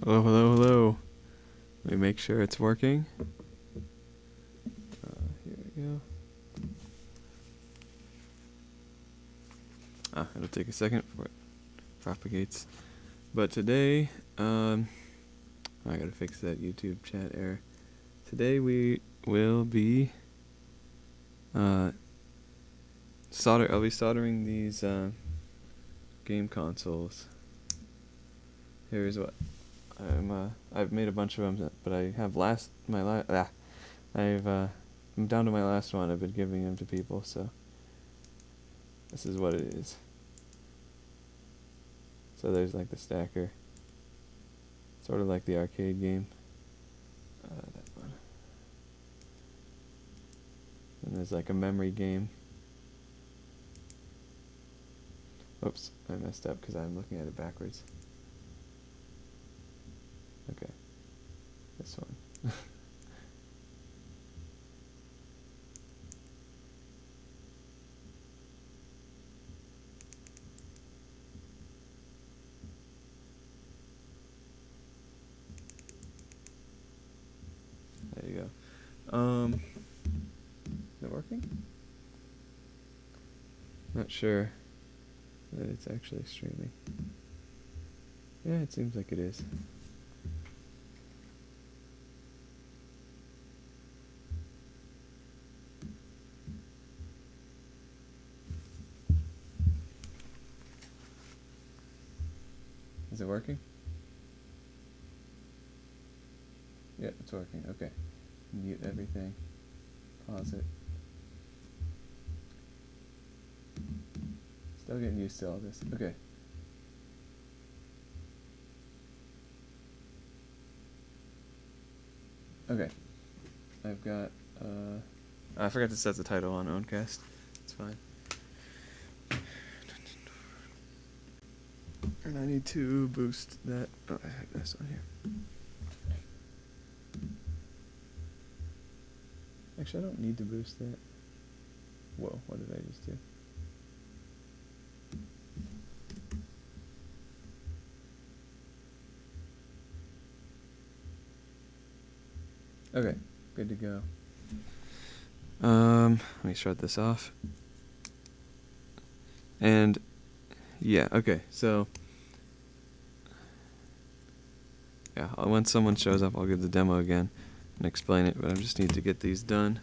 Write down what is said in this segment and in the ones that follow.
Hello, hello, hello. Let me make sure it's working. Here we go. It'll take a second before it propagates. But today, I gotta fix that YouTube chat error. Today we will be I'll be soldering these game consoles. Here's what I've made a bunch of them, but I have I'm down to my last one. I've been giving them to people, so this is what it is. So there's like the stacker, sort of like the arcade game. That one. And there's like a memory game. Oops, I messed up because I'm looking at it backwards. Okay, this one. There you go. Is it working? Not sure that it's actually streaming. Yeah, it seems like it is. Is it working? Yeah, it's working. Okay. Mute everything. Pause it. Still getting used to all this. Okay. Okay. I've got I forgot to set the title on Owncast. It's fine. And I need to boost that. Oh, I have this on here. Actually, I don't need to boost that. Whoa, what did I just do? Okay, good to go. Let me shut this off. And yeah, okay, so yeah, when someone shows up, I'll give the demo again and explain it, but I just need to get these done.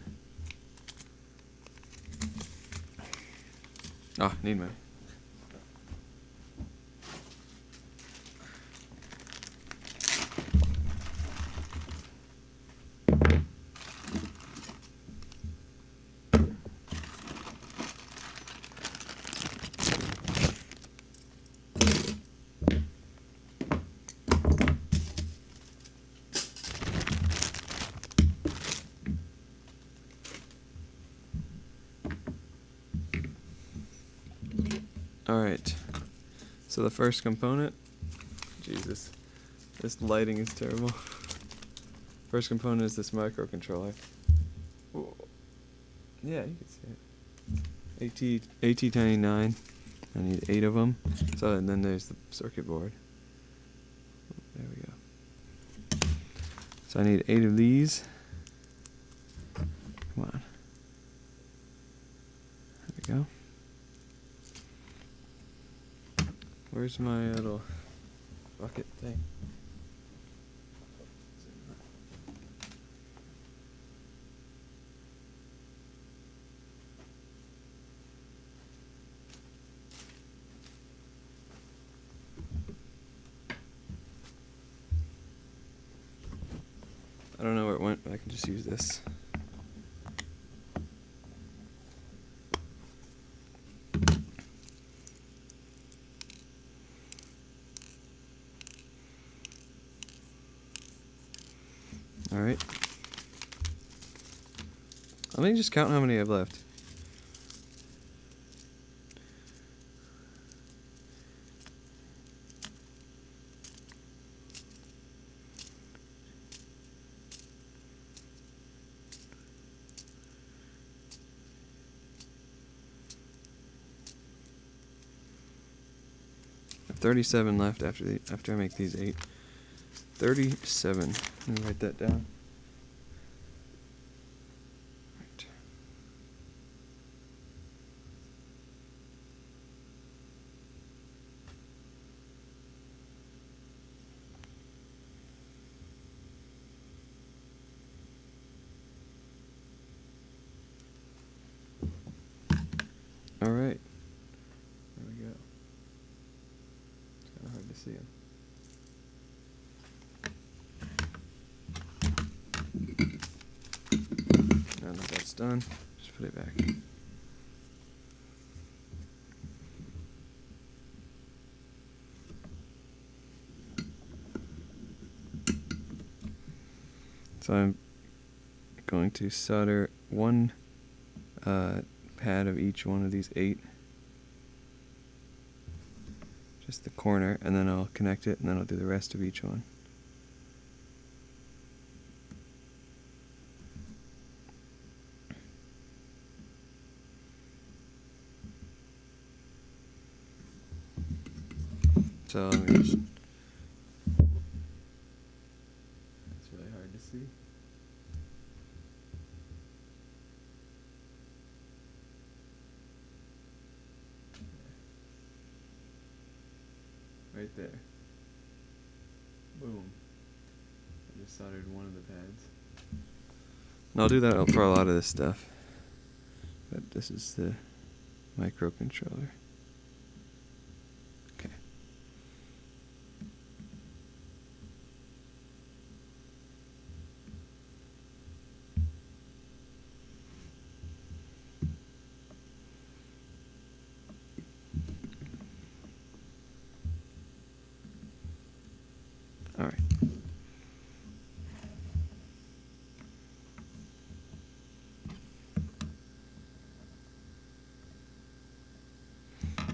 Oh, need my... Alright, so the first component, Jesus, this lighting is terrible. First component is this microcontroller. Whoa. Yeah, you can see it. AT99, I need 8 of them. So, and then there's the circuit board. There we go. So I need 8 of these. Come on. There we go. Where's my little bucket thing? I don't know where it went, but I can just use this. Alright. Let me just count how many I have left. I have 37 left after I make these 8. 37. Let me write that down. Right. All right. There we go. It's kind of hard to see them. Now that that's done, just put it back. So I'm going to solder one pad of each one of these 8. Just the corner, and then I'll connect it, and then I'll do the rest of each one. So let me just, it's really hard to see. Right there. Boom. I just soldered one of the pads. And I'll do that for a lot of this stuff. But this is the microcontroller. Okay. All right.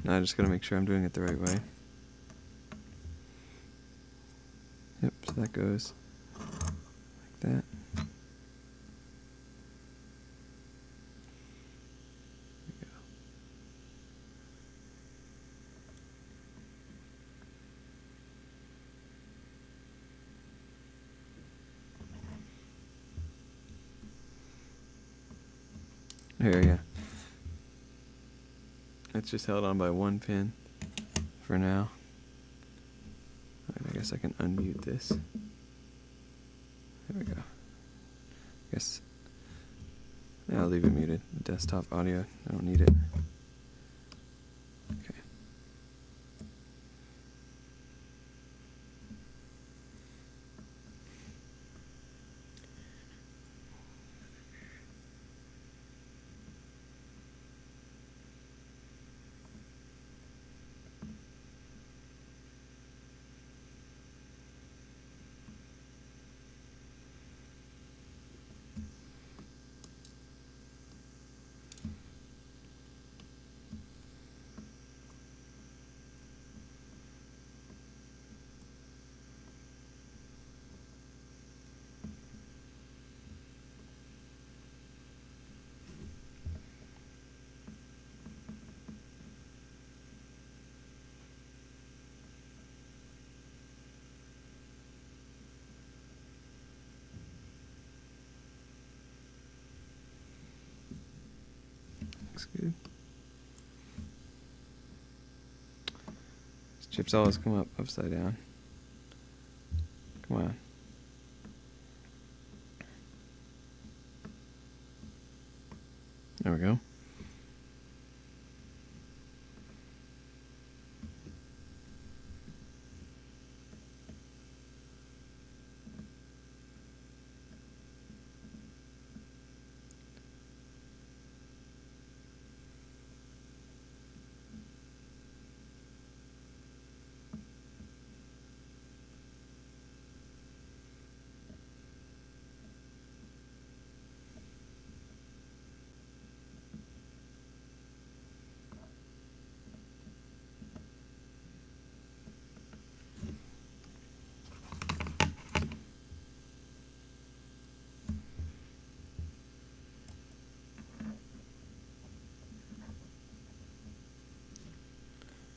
Now I just gotta make sure I'm doing it the right way. Yep, so that goes like that. Here, yeah. It's just held on by one pin for now. Alright, I guess I can unmute this. There we go. Guess yeah, I'll leave it muted. The desktop audio, I don't need it. Okay. Looks good. These chips always come up upside down. Come on. There we go.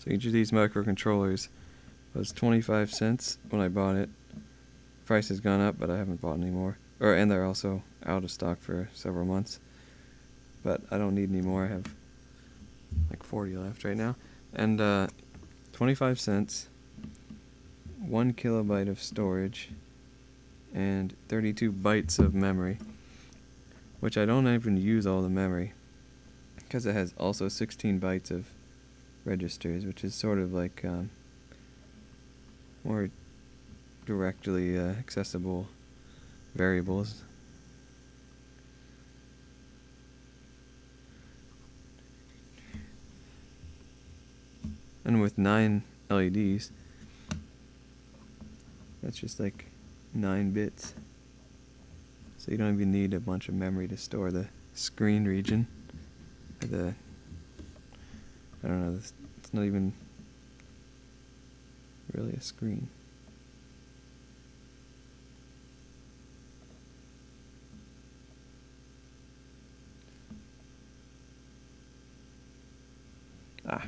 So each of these microcontrollers was 25 cents when I bought it, price has gone up, but I haven't bought any more. And they're also out of stock for several months. But I don't need any more. I have like 40 left right now. And 25 cents, 1 kilobyte of storage, and 32 bytes of memory, which I don't even use all the memory, because it has also 16 bytes of registers, which is sort of like more directly accessible variables. And with 9 LEDs, that's just like 9 bits. So you don't even need a bunch of memory to store the screen region. Or I don't know, it's not even really a screen. Ah.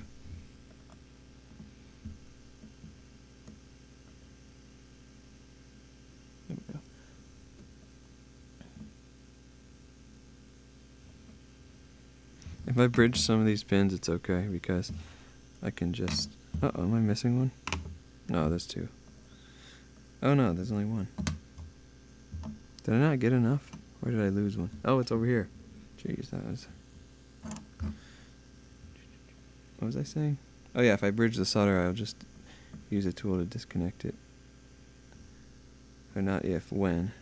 There we go. If I bridge some of these pins, it's okay, because I can just... Uh-oh, am I missing one? No, there's 2. Oh no, there's only 1. Did I not get enough? Or did I lose one? Oh, it's over here. Jeez, that was... What was I saying? Oh yeah, if I bridge the solder, I'll just use a tool to disconnect it. Or not if, when.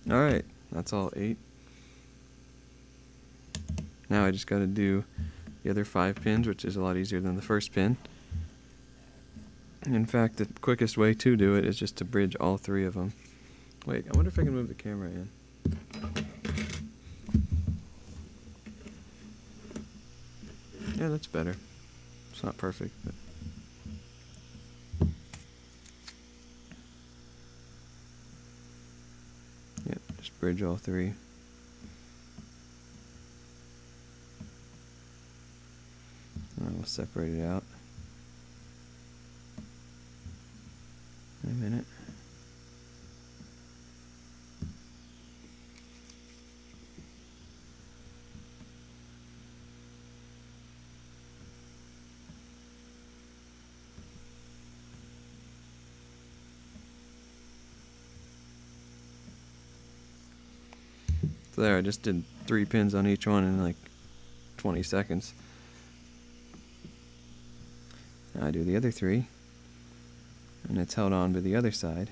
Alright, that's all 8. Now I just gotta do the other 5 pins, which is a lot easier than the first pin. In fact, the quickest way to do it is just to bridge all 3 of them. Wait, I wonder if I can move the camera in. Yeah, that's better. It's not perfect, but... yeah, just bridge all 3. And we'll separate it out in a minute. So there, I just did 3 pins on each one in like 20 seconds. Now I do the other 3, and it's held on to the other side.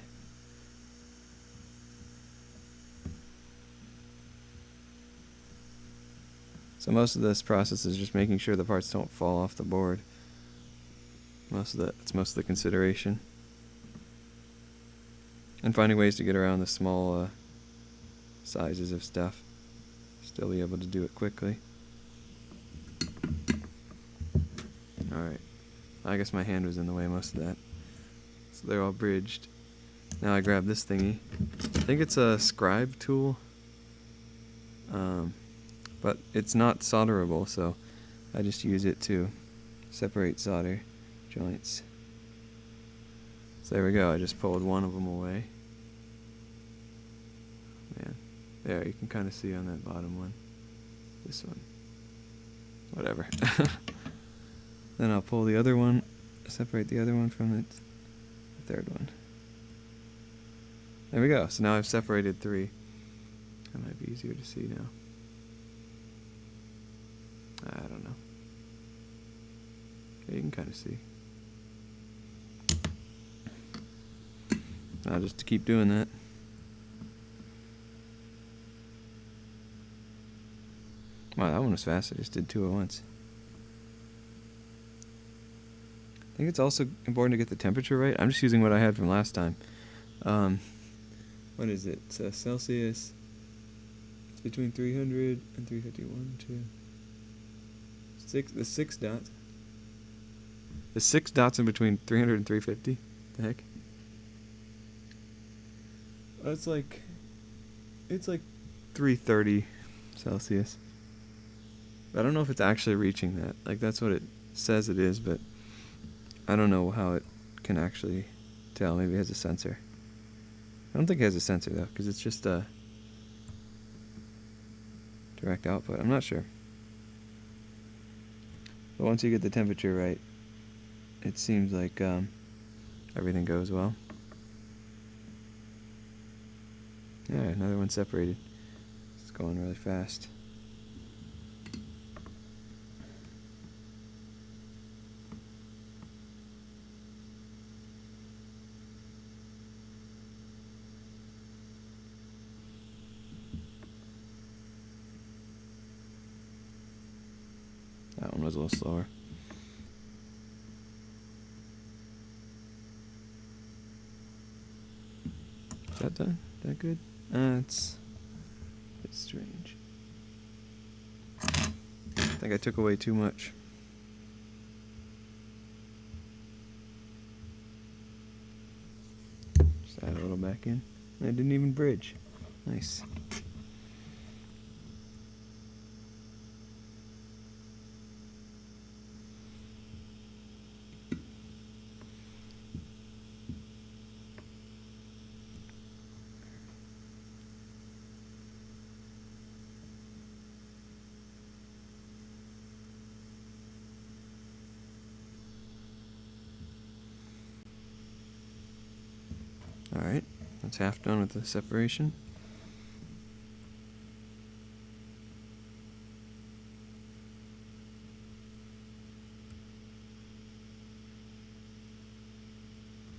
So most of this process is just making sure the parts don't fall off the board. It's most of the consideration. And finding ways to get around the small sizes of stuff. Still be able to do it quickly. Alright. I guess my hand was in the way most of that. So they're all bridged. Now I grab this thingy. I think it's a scribe tool. But it's not solderable, so I just use it to separate solder joints. So there we go, I just pulled one of them away. Man, there, you can kind of see on that bottom one. This one. Whatever. Then I'll pull the other one, separate the other one from the third one. There we go, so now I've separated 3. That might be easier to see now. I don't know. Yeah, you can kind of see. Just to keep doing that. Wow, that one was fast. I just did 2 at once. think it's also important to get the temperature right. I'm just using what I had from last time. What is it? It's Celsius. It's between 300 and 351. 2. 6. The 6 dots. The 6 dots in between 300 and 350. The heck? It's like 330 Celsius. I don't know if it's actually reaching that. Like, that's what it says it is, but I don't know how it can actually tell. Maybe it has a sensor. I don't think it has a sensor, though, because it's just a direct output. I'm not sure. But once you get the temperature right, it seems like everything goes well. Yeah, another one separated. It's going really fast. That one was a little slower. Is that done? Is that good? It's a bit strange. I think I took away too much. Just add a little back in. I didn't even bridge. Nice. Alright, that's half done with the separation.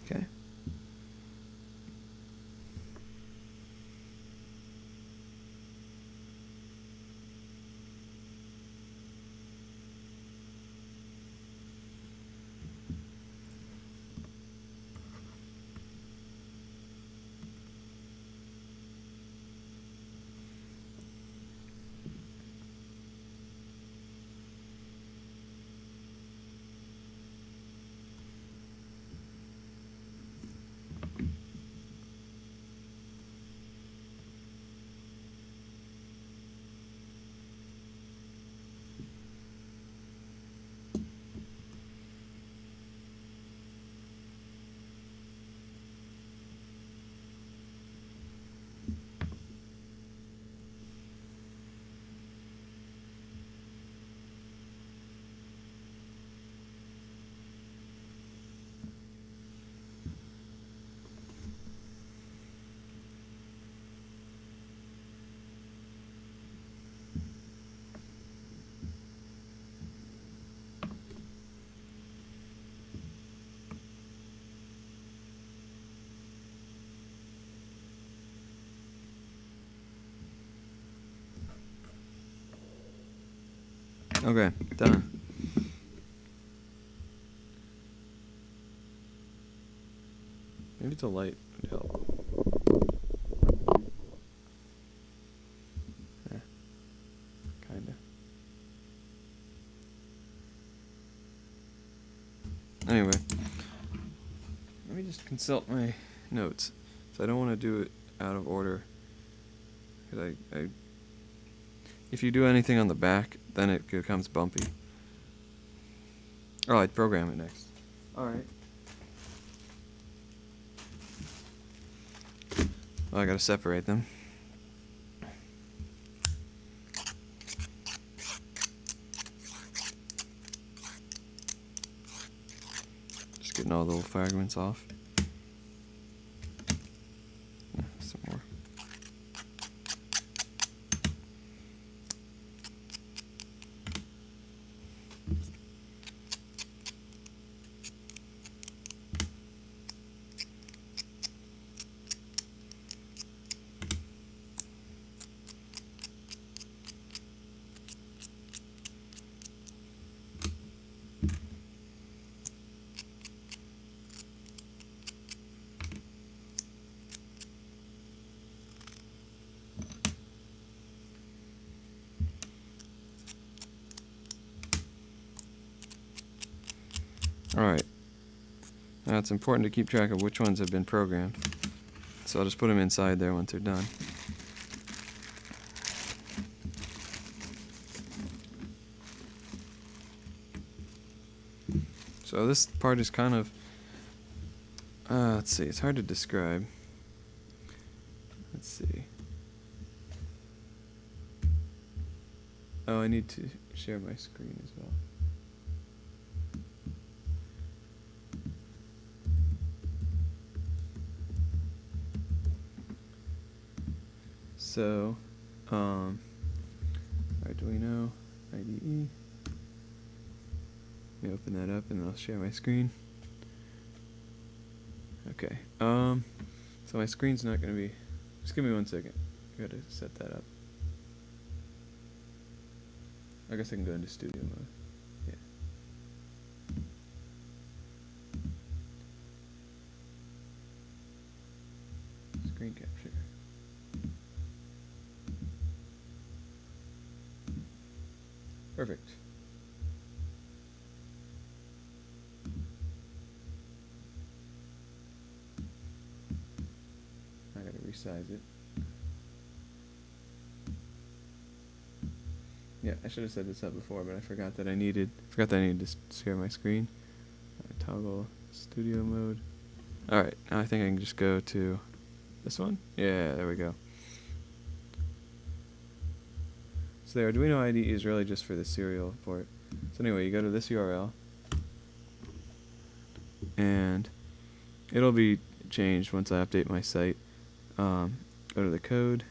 Okay. Okay, done. Maybe it's a light would help. Yeah, kinda. Anyway, let me just consult my notes. So I don't want to do it out of order. 'Cause if you do anything on the back, then it becomes bumpy. Oh, I'd program it next. Alright. Well, I gotta separate them. Just getting all the little fragments off. Yeah, some more. Alright. Now it's important to keep track of which ones have been programmed. So I'll just put them inside there once they're done. So this part is kind of, let's see, it's hard to describe. Let's see. Oh, I need to share my screen as well. So, Arduino IDE. Let me open that up and I'll share my screen. Okay. So my screen's not gonna be. Just give me 1 second. I gotta set that up. I guess I can go into studio mode. Yeah. Screen capture. Perfect. I gotta resize it. Yeah, I should have set this up before, but I forgot that I needed to share my screen. Toggle studio mode. Alright, now I think I can just go to this one. Yeah, there we go. So the Arduino IDE is really just for the serial port. So anyway, you go to this URL, and it'll be changed once I update my site. Go to the code.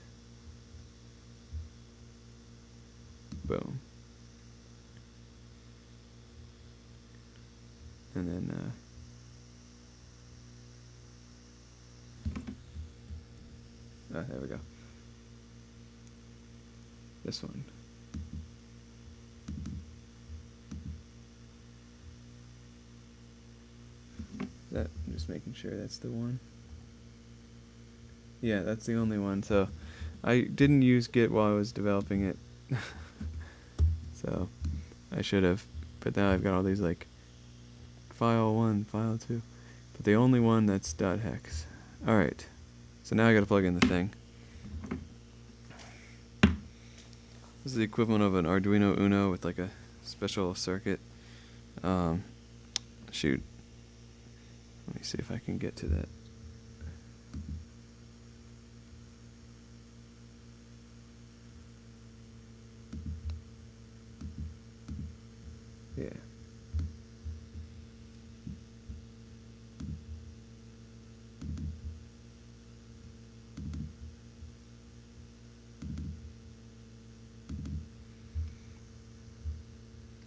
Boom. And then there we go. This one. I'm just making sure that's the one. Yeah, that's the only one. So I didn't use Git while I was developing it. So I should have, but now I've got all these like file 1, file 2, but the only one that's .hex. Alright, so now I gotta plug in the thing. This is the equivalent of an Arduino Uno with like a special circuit. Shoot, let me see if I can get to that. Yeah.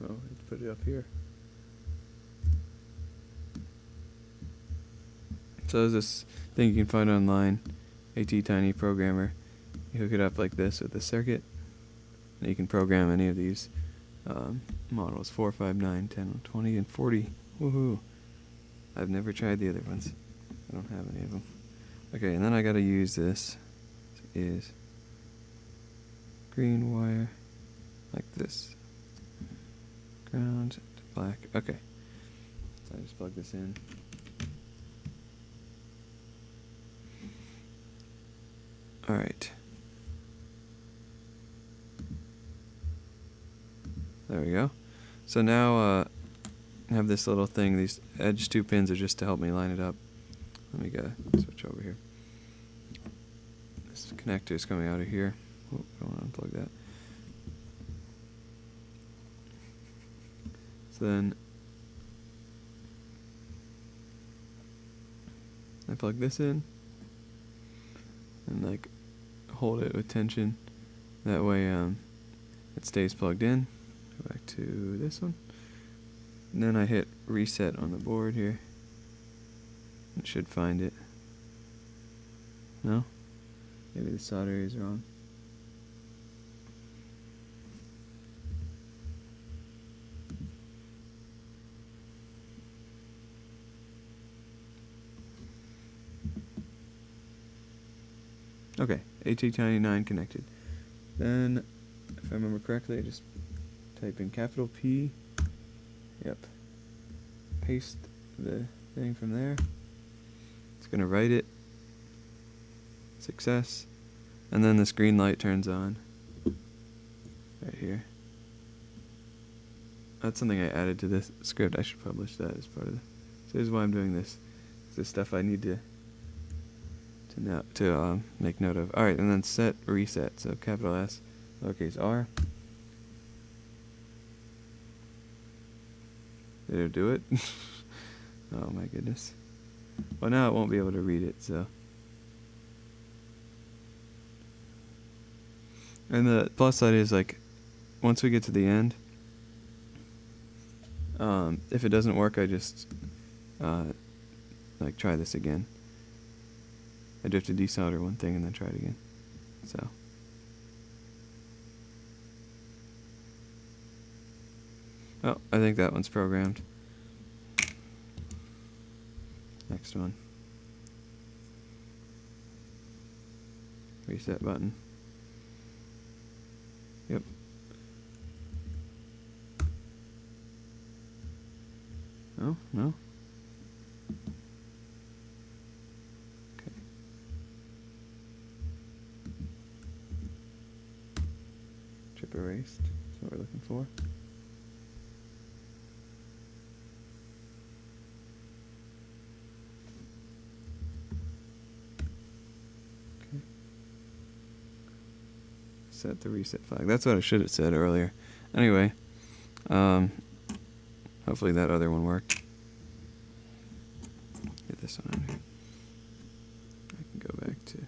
Oh, let's put it up here. So there's this thing you can find online, ATtiny Programmer. You hook it up like this with the circuit, and you can program any of these models, 4, 5, 9, 10, 20, and 40. Woohoo! I've never tried the other ones. I don't have any of them. Okay, and then I gotta use this. Is green wire like this. Ground to black. Okay. So I just plug this in. Alright. There we go. So now I have this little thing. These edge 2 pins are just to help me line it up. Let me go switch over here. This connector is coming out of here. Oh, I don't want to unplug that. So then I plug this in and like hold it with tension. That way it stays plugged in. Go back to this one. And then I hit reset on the board here. It should find it. No? Maybe the solder is wrong. Okay, ATtiny9 connected. Then, if I remember correctly, I just type in capital P. Yep. paste the thing from there. It's going to write it. Success. And then this green light turns on. Right here. That's something I added to this script. I should publish that as part of the... So here's why I'm doing this. This stuff I need to make note of. Alright, and then set reset. So capital S, lowercase r. Did it do it? Oh my goodness. Well, now it won't be able to read it, so. And the plus side is, like, once we get to the end, if it doesn't work, I just like try this again. I do have to desolder one thing and then try it again. So. Oh, I think that one's programmed. Next one. Reset button. Yep. Oh, no. Okay. Chip erased. That's what we're looking for. Okay. Set the reset flag. That's what I should have said earlier. Anyway, hopefully that other one worked. Get this one on here. I can go back to...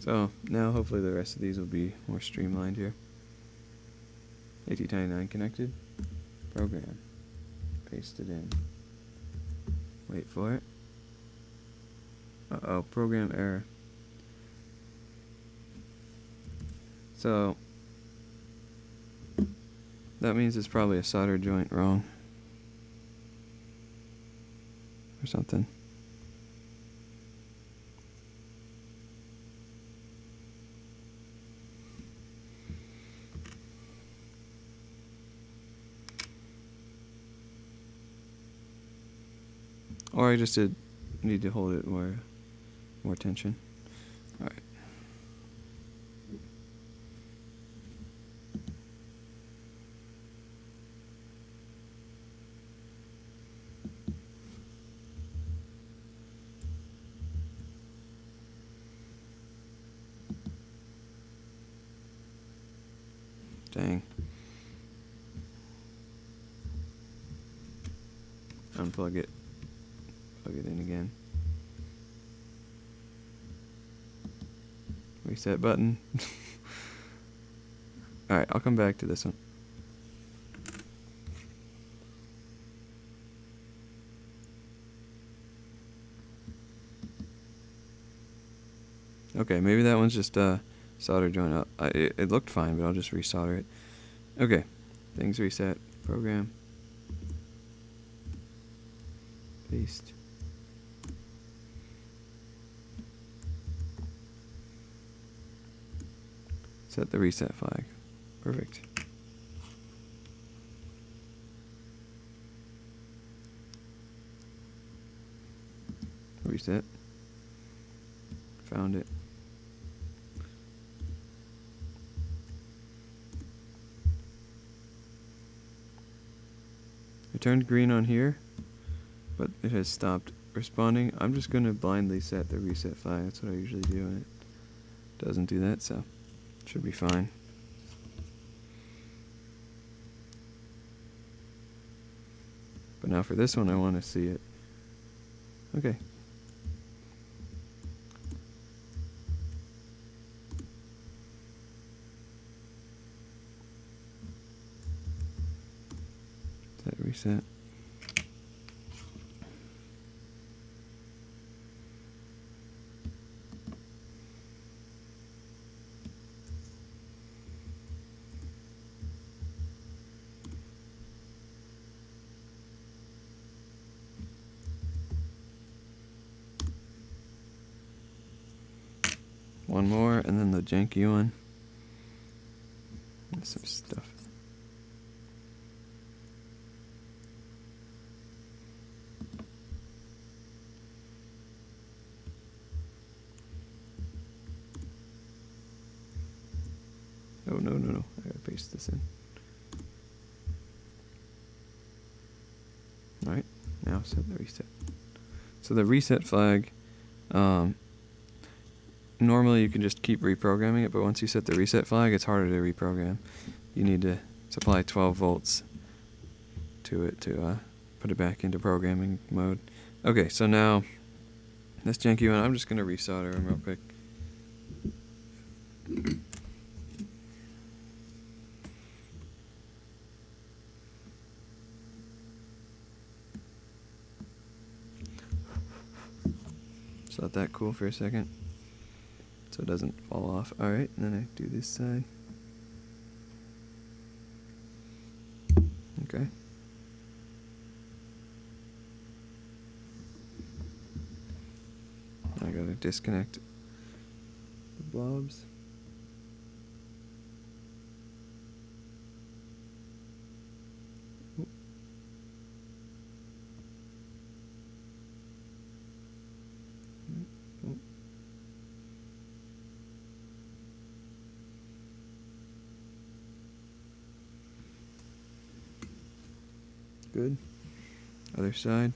So now hopefully the rest of these will be more streamlined here. AT99 connected. Program. Paste it in. Wait for it. Uh-oh, program error. So that means it's probably a solder joint wrong or something. Or I just need to hold it more tension. All right. Dang. Unplug it. Plug it in again. Reset button. Alright, I'll come back to this one. Okay, maybe that one's just solder joint up. It looked fine, but I'll just resolder it. Okay, things reset. Program. Paste. Set the reset flag. Perfect. Reset. Found it. It turned green on here, but it has stopped responding. I'm just going to blindly set the reset flag. That's what I usually do, and it doesn't do that, so it should be fine. But now for this one, I want to see it. Okay. Set reset. One more, and then the janky one. There's some stuff. Oh, no. I gotta paste this in. Alright, now set the reset. So the reset flag, normally you can just keep reprogramming it, but once you set the reset flag, it's harder to reprogram. You need to supply 12 volts to it to put it back into programming mode. Okay, so now this janky one, I'm just going to resolder them real quick. Just let that cool for a second so it doesn't fall off. Alright, and then I do this side. Okay. I gotta disconnect the blobs. Good. Other side.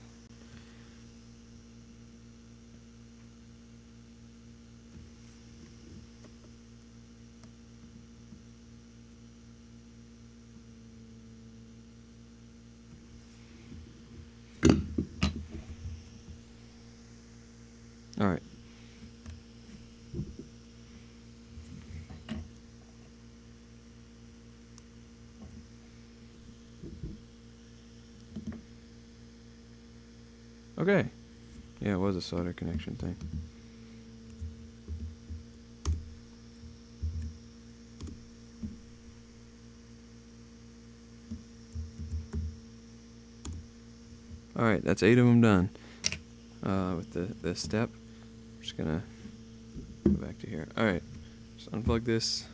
All right. Okay. Yeah, it was a solder connection thing. All right, that's 8 of them done. With the step, I'm just gonna go back to here. All right, just unplug this,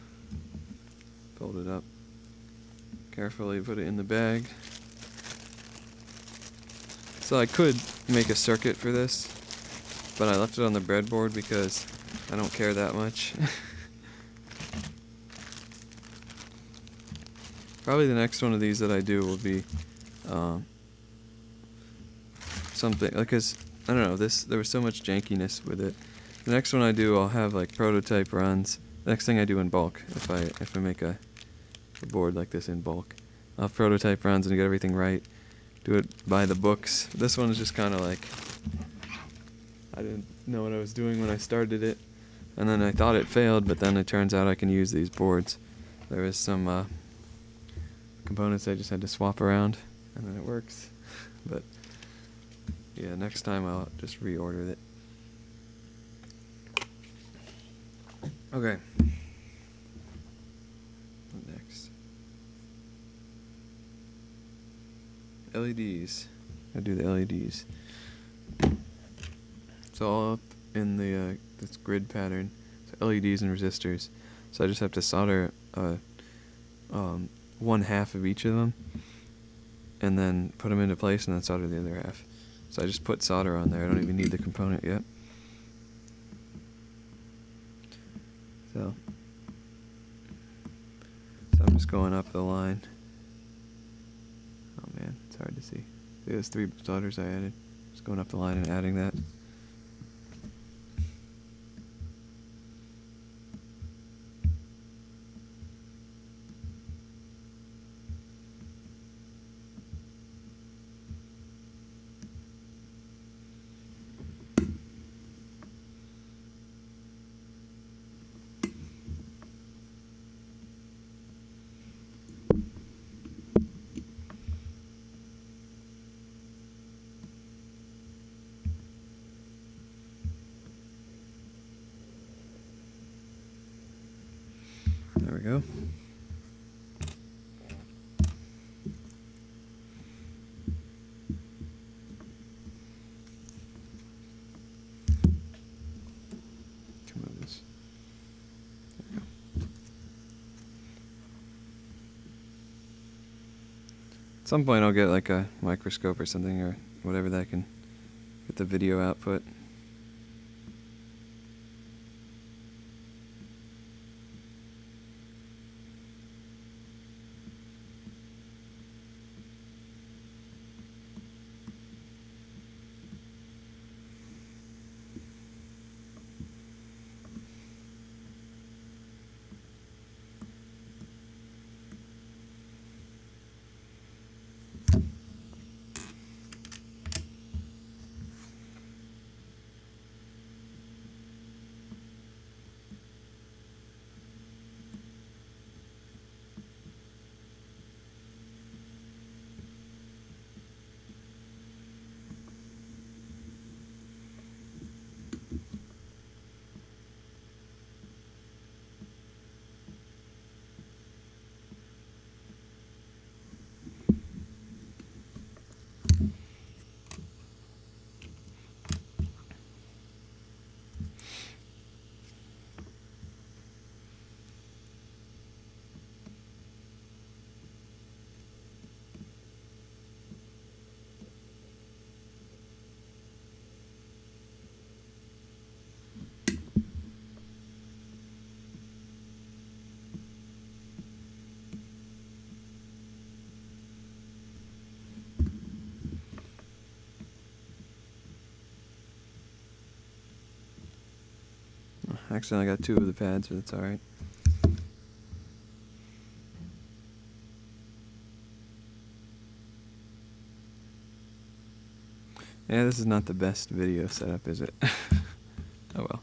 fold it up, carefully put it in the bag. So I could make a circuit for this, but I left it on the breadboard because I don't care that much. Probably the next one of these that I do will be something, like, cause I don't know, there was so much jankiness with it. The next one I do, I'll have like prototype runs. The next thing I do in bulk, if I make a board like this in bulk, I'll have prototype runs and get everything right. Do it by the books. This one is just kind of like, I didn't know what I was doing when I started it, and then I thought it failed, but then it turns out I can use these boards. There is some components I just had to swap around, and then it works. But yeah, next time I'll just reorder it. Okay. What next? LEDs. I do the LEDs. So all up in the this grid pattern, so LEDs and resistors. So I just have to solder 1/2 of each of them, and then put them into place, and then solder the other half. So I just put solder on there. I don't even need the component yet. So I'm just going up the line. Oh man, it's hard to see. See, there's 3 solders I added. Just going up the line and adding that. There we go. Come on, this. There we go. At some point I'll get like a microscope or something, or whatever that can get the video output. Actually, I got 2 of the pads, but it's alright. Yeah, this is not the best video setup, is it? Oh well.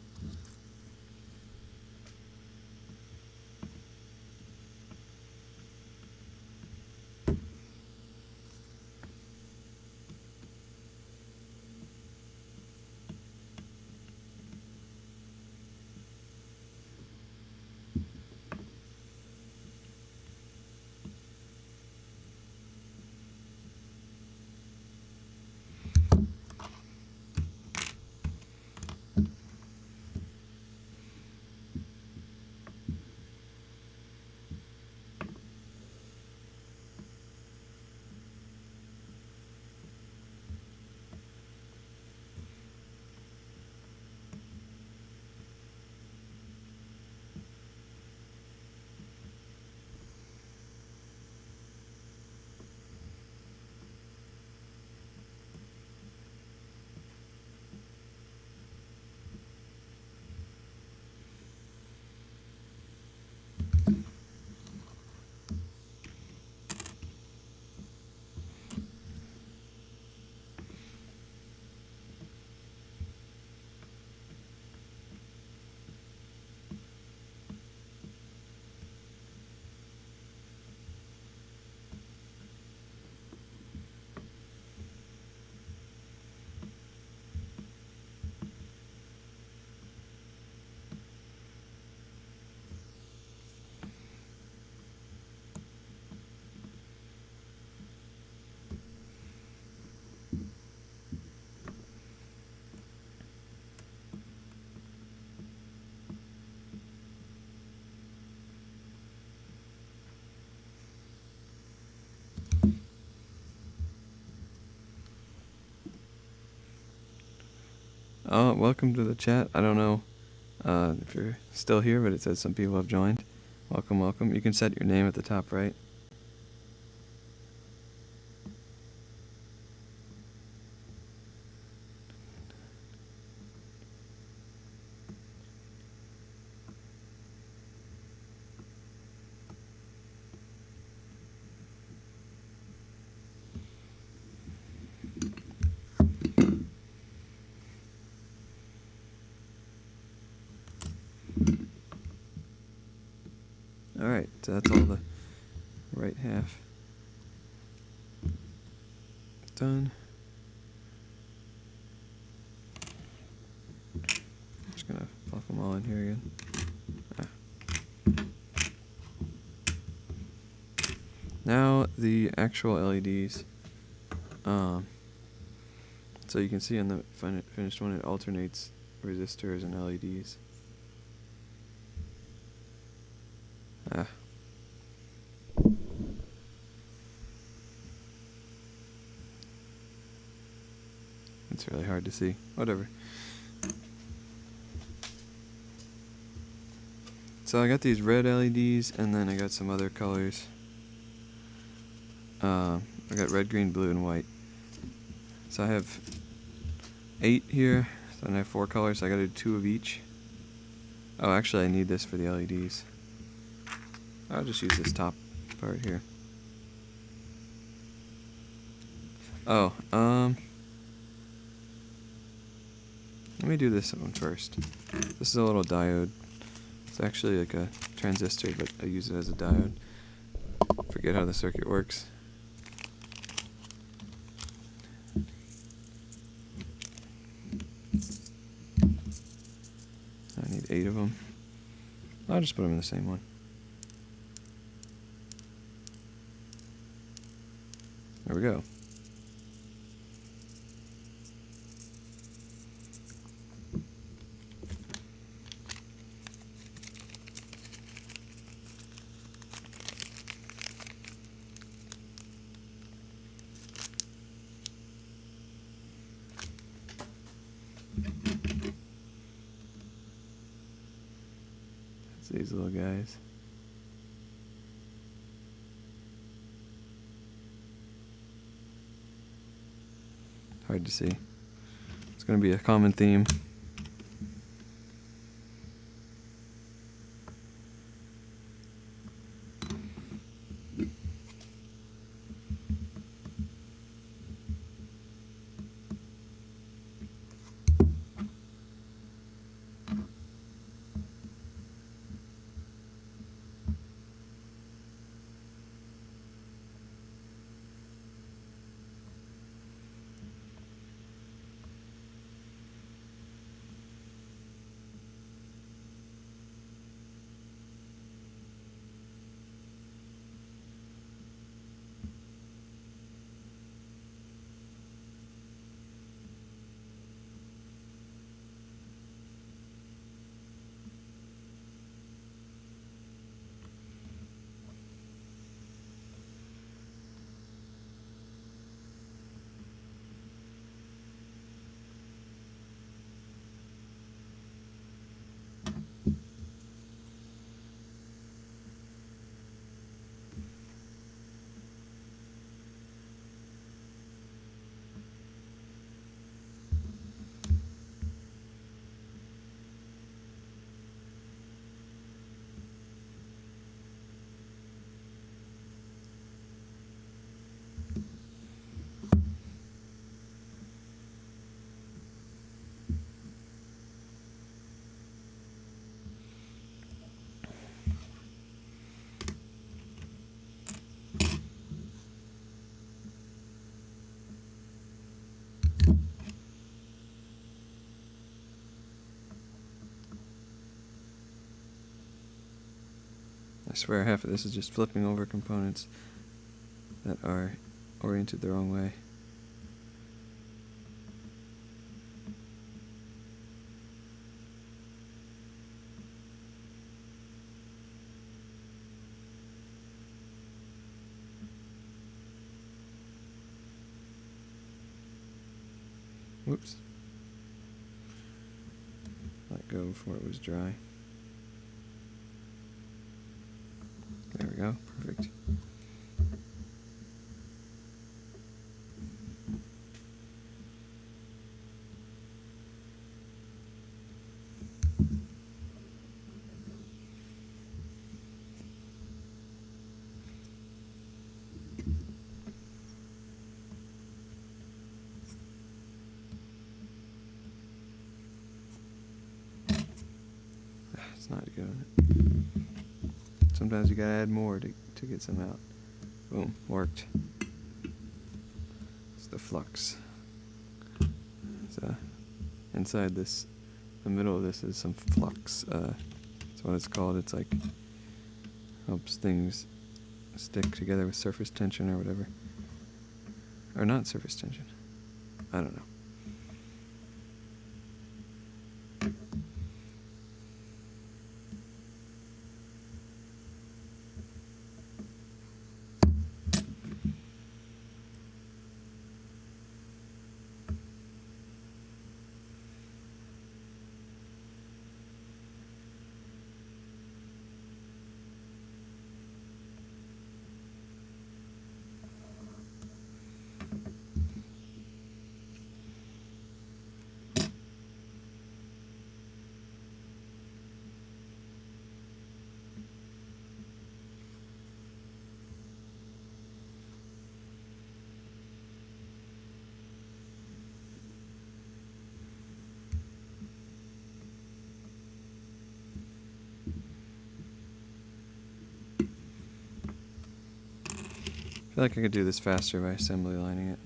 Oh, welcome to the chat. I don't know if you're still here, but it says some people have joined. Welcome, welcome. You can set your name at the top right. Alright, so that's all the right half done. I'm just gonna fluff them all in here again. Now the actual LEDs. So you can see on the finished one it alternates resistors and LEDs. It's really hard to see. Whatever. So I got these red LEDs, and then I got some other colors. I got red, green, blue, and white. So I have 8 here, so I have 4 colors, so I gotta do 2 of each. Oh, actually I need this for the LEDs. I'll just use this top part here. Oh, let me do this one first. This is a little diode. It's actually like a transistor, but I use it as a diode. Forget how the circuit works. I need 8 of them. I'll just put them in the same one. There we go. That's these little guys. Hard to see. It's going to be a common theme. swear half of this is just flipping over components that are oriented the wrong way. Whoops. Let go before it was dry. There we go, perfect. It's not good. Sometimes you gotta add more to get some out. Boom, worked. It's the flux. So inside this, the middle of this is some flux. That's what it's called. It's like helps things stick together with surface tension or whatever. Or not surface tension. I don't know. I feel like I could do this faster by assembly lining it.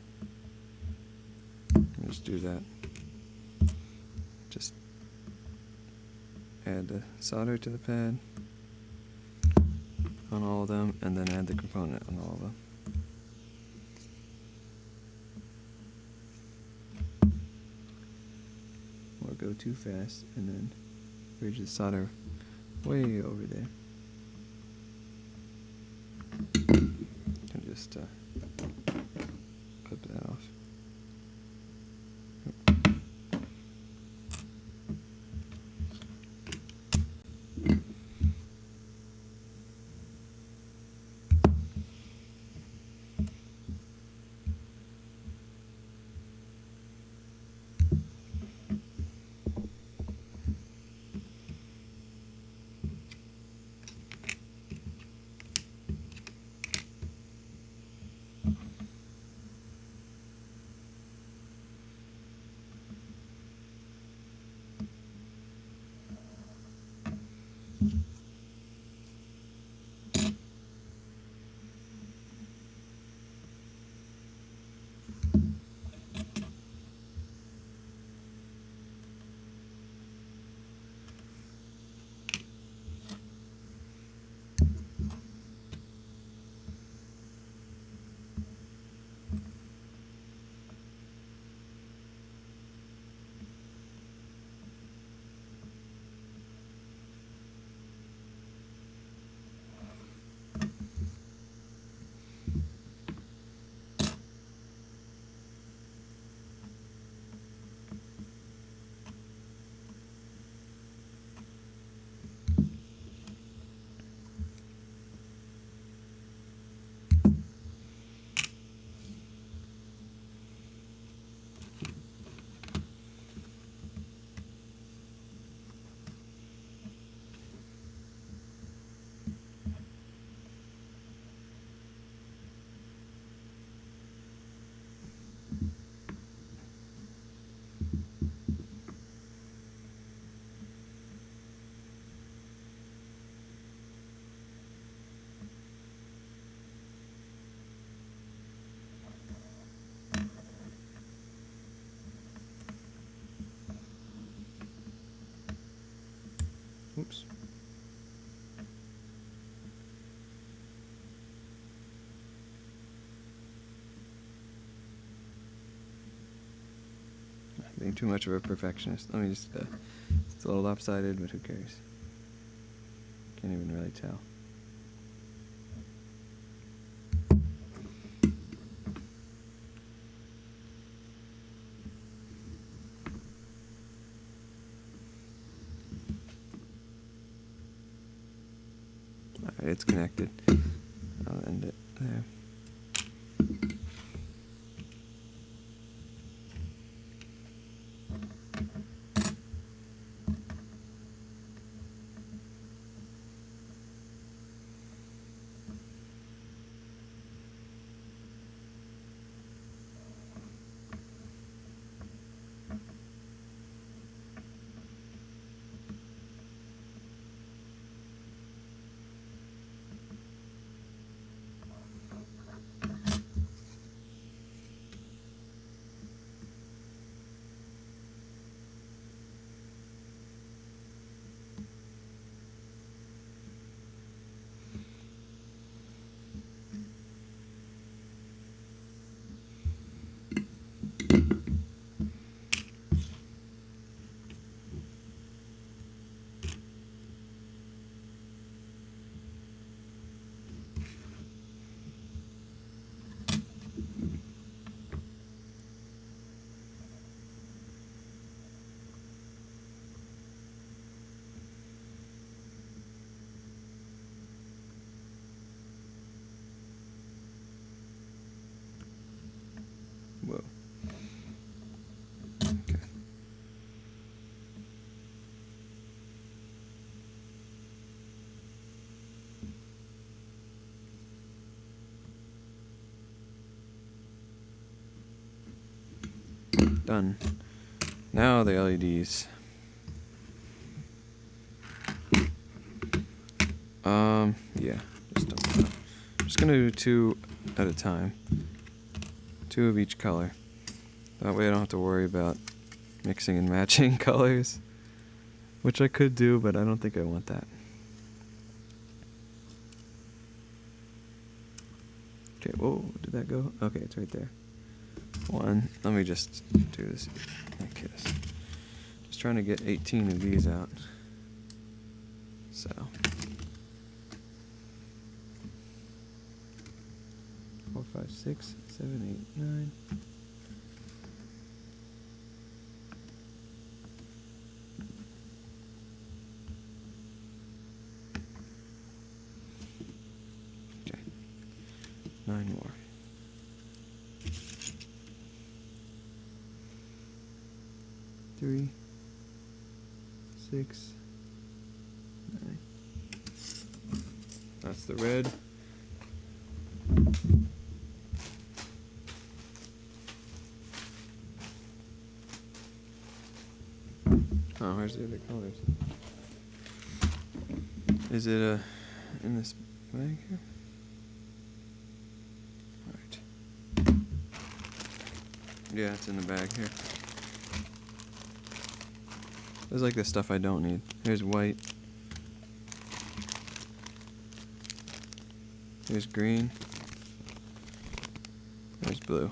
I'll just do that. Just add the solder to the pad on all of them, and then add the component on all of them. Or go too fast and then bridge the solder way over there. Just clip that off. Being too much of a perfectionist. Let me just, it's a little lopsided, but who cares? Can't even really tell. Alright, it's connected. I'll end it there. Whoa. Okay. Done. Now the LEDs. Yeah, just gonna do 2 at a time. 2 of each color. That way I don't have to worry about mixing and matching colors, which I could do, but I don't think I want that. Okay, whoa, did that go? Okay, it's right there. 1, let me just do this like this. Just trying to get 18 of these out. So. 4, 5, 6, 7, 8, 9. Okay. 9 more. 3, 6, 9. That's the red. Oh, where's the other colors? Is it in this bag here? Alright. Yeah, it's in the bag here. There's like the stuff I don't need. Here's white. Here's green. There's blue.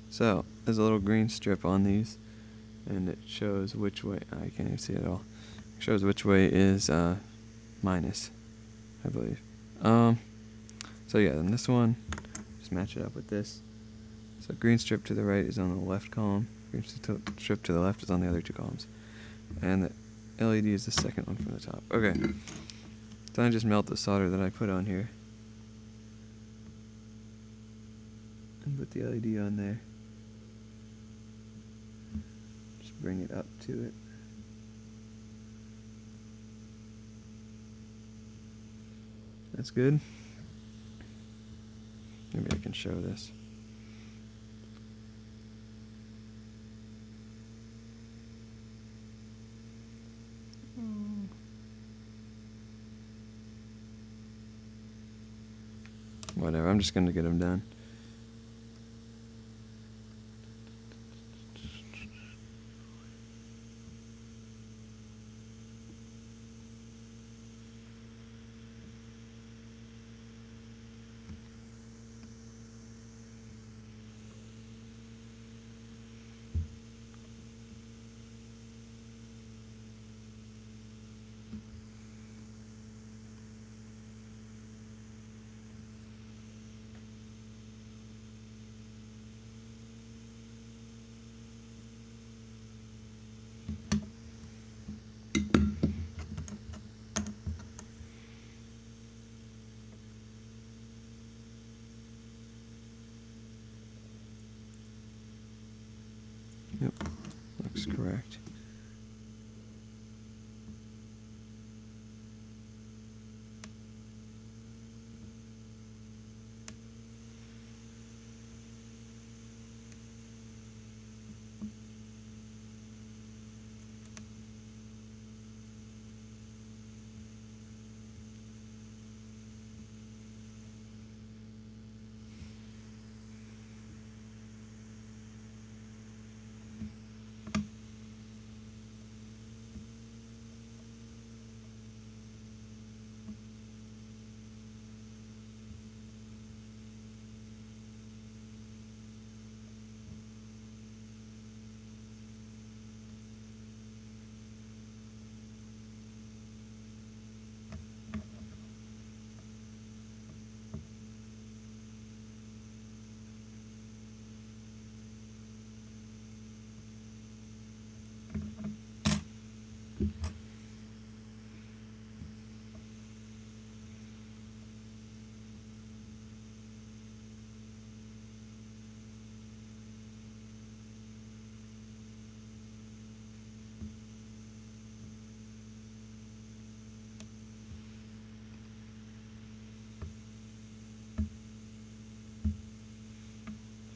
So, there's a little green strip on these, and it shows which way, I can't even see it at all. It shows which way is minus, I believe. So yeah, then this one, just match it up with this. So green strip to the right is on the left column, green strip to the left is on the other 2 columns. And the LED is the second one from the top. Okay, then I just melt the solder that I put on here. And put the LED on there. Just bring it up to it. That's good. Maybe I can show this. Whatever, I'm just going to get them done. is correct.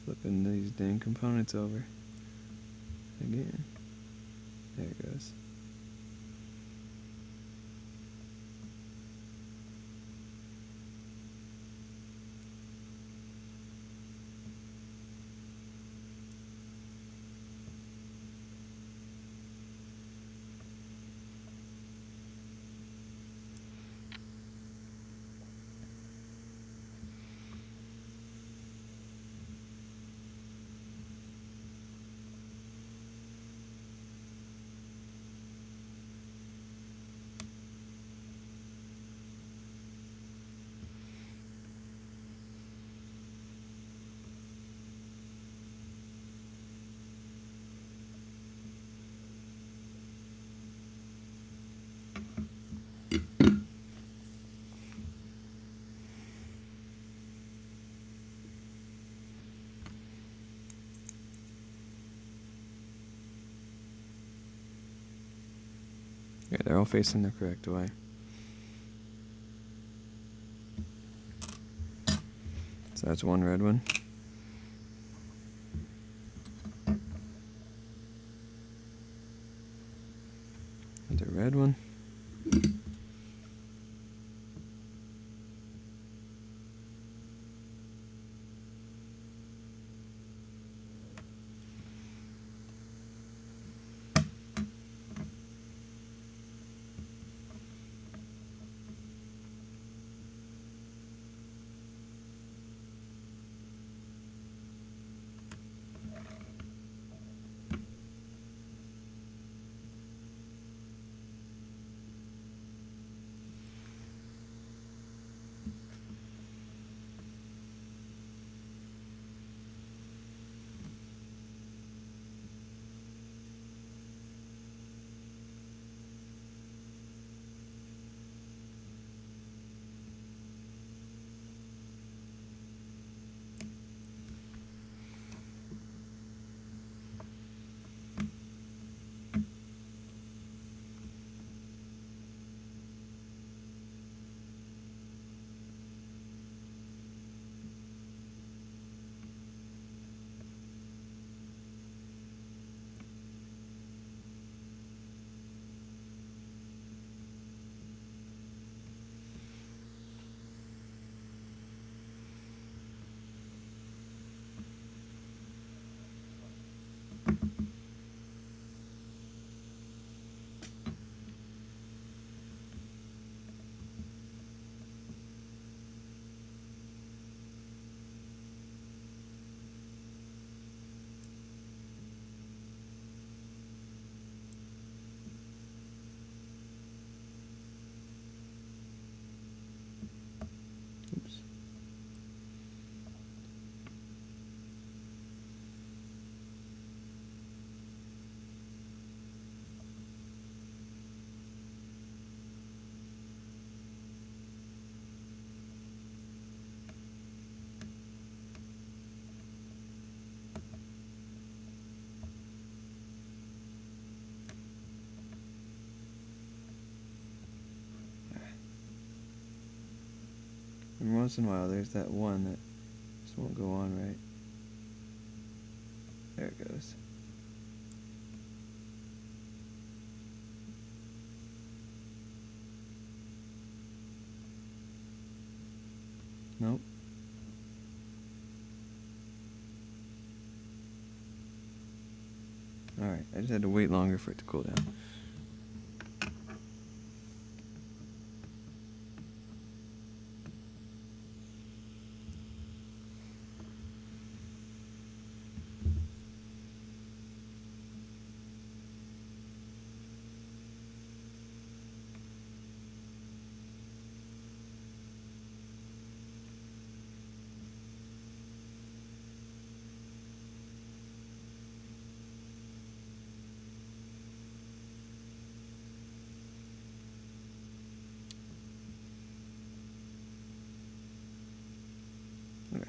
Flipping these dang components over again. There it goes. Yeah, they're all facing the correct way. So that's one red one. Another red one. And once in a while there's that one that just won't go on right. There it goes. Nope. Alright, I just had to wait longer for it to cool down. Okay.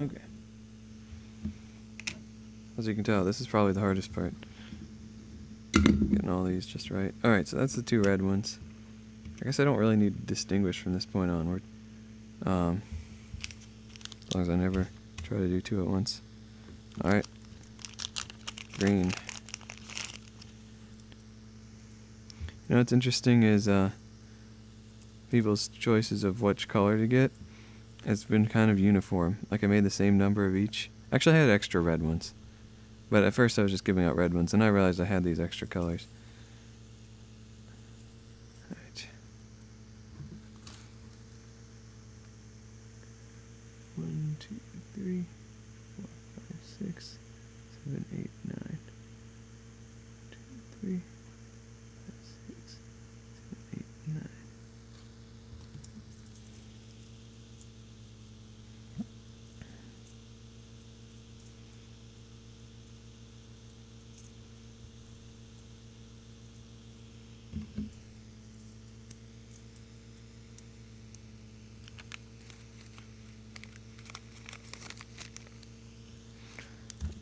Okay. As you can tell, this is probably the hardest part. Getting all these just right. Alright, so that's the two red ones. I guess I don't really need to distinguish from this point onward. As long as I never try to do two at once. Alright. Green. You know what's interesting is people's choices of which color to get. It's been kind of uniform. Like I made the same number of each. Actually I had extra red ones. But at first I was just giving out red ones, and I realized I had these extra colors. Alright. 1, 2, 3, 4, 5, 6, 7, 8, 9. 2, 3, 5, 6, 7, 8, 9.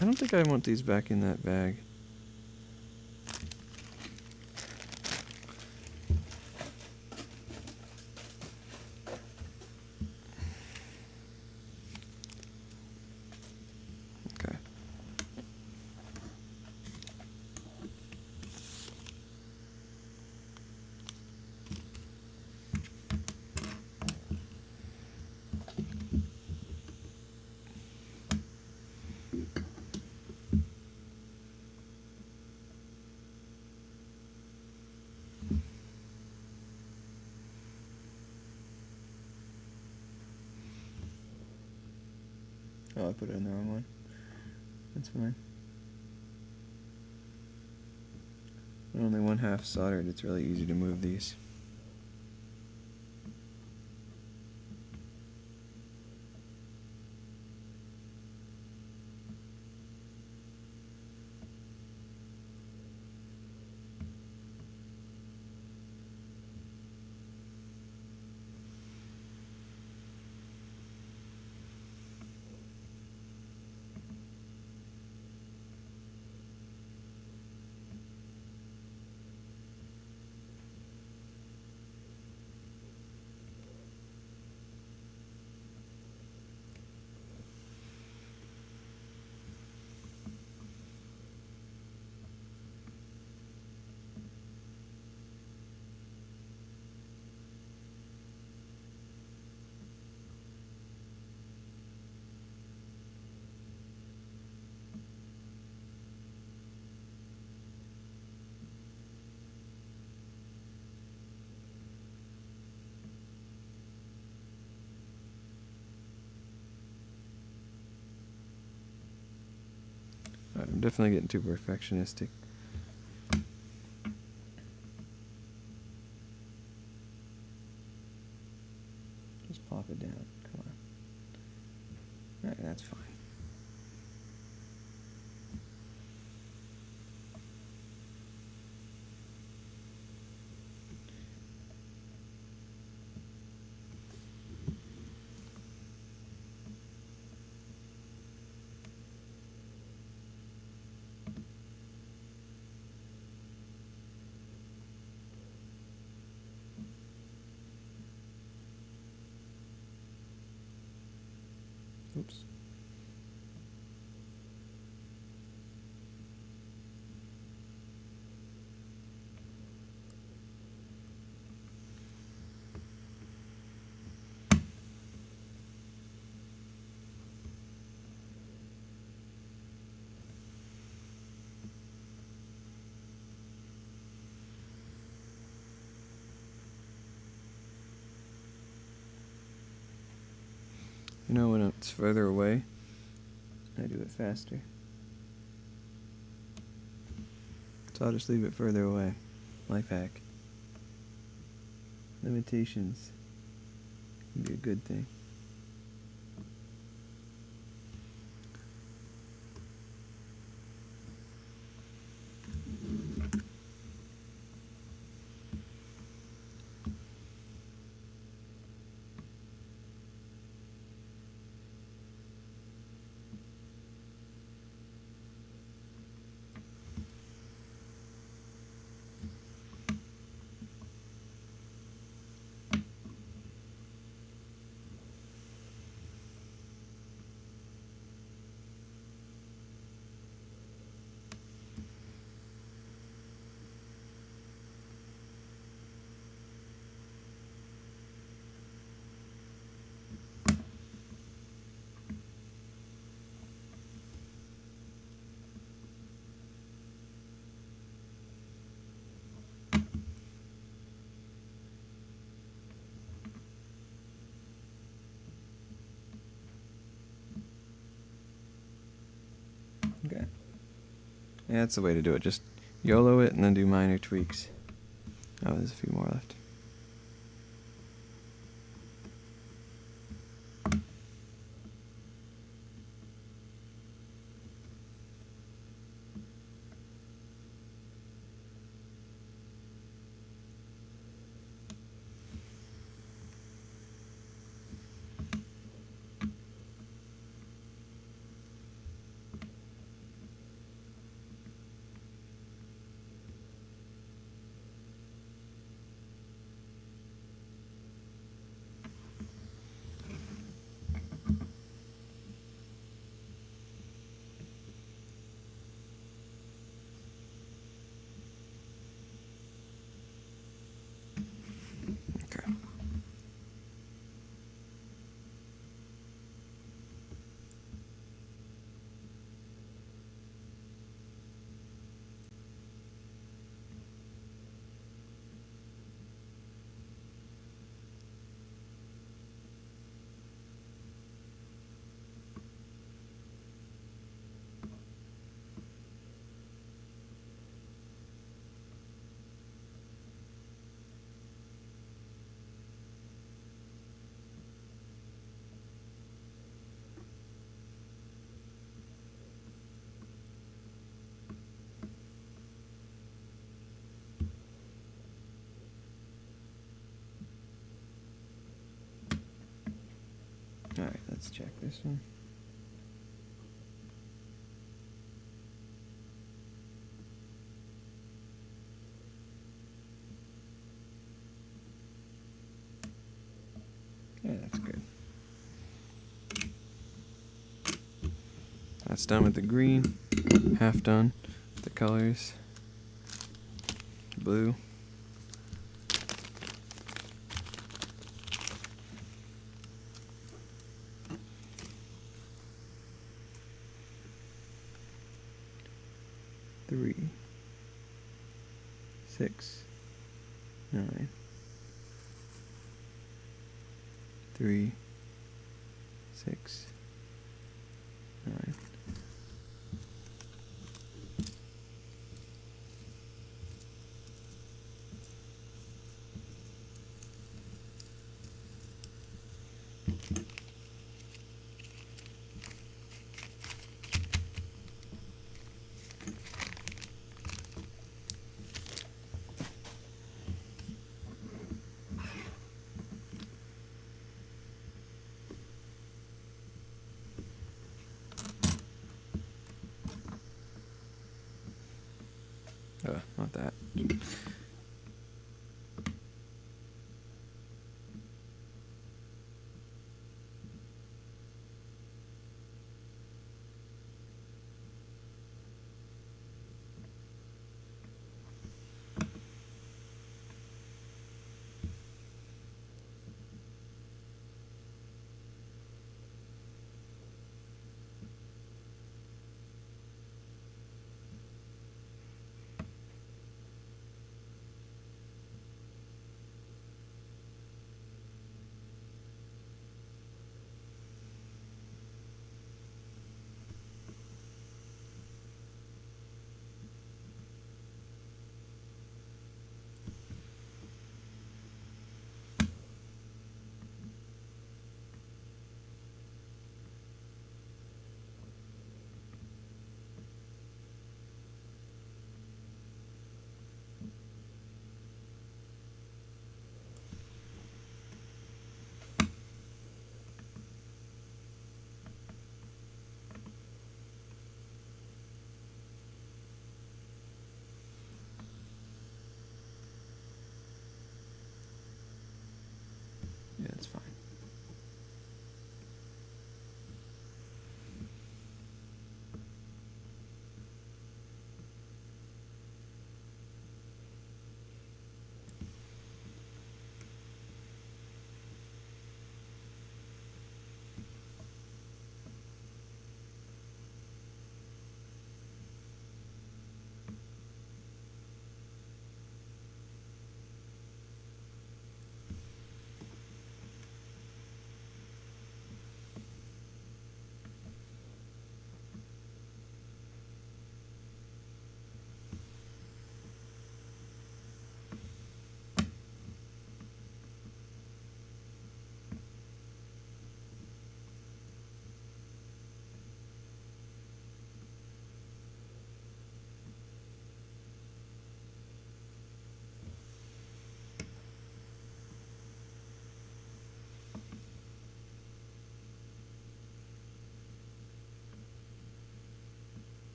I don't think I want these back in that bag. Okay. Oh, I put it in the wrong one. That's fine. With only one half soldered, it's really easy to move these. definitely getting too perfectionistic. Just plop it down. Come on. Alright, that's fine. Oops. You know, when it's further away, I do it faster. So I'll just leave it further away. Life hack. Limitations can be a good thing. Okay. Yeah, that's the way to do it. Just YOLO it and then do minor tweaks. Oh, there's a few more left. Okay. Alright, let's check this one. Yeah, that's good. That's done with the green. Half done with the colors. Blue. Three, 6, 9, 3, 6, 9. Not that. Yeah, it's fine.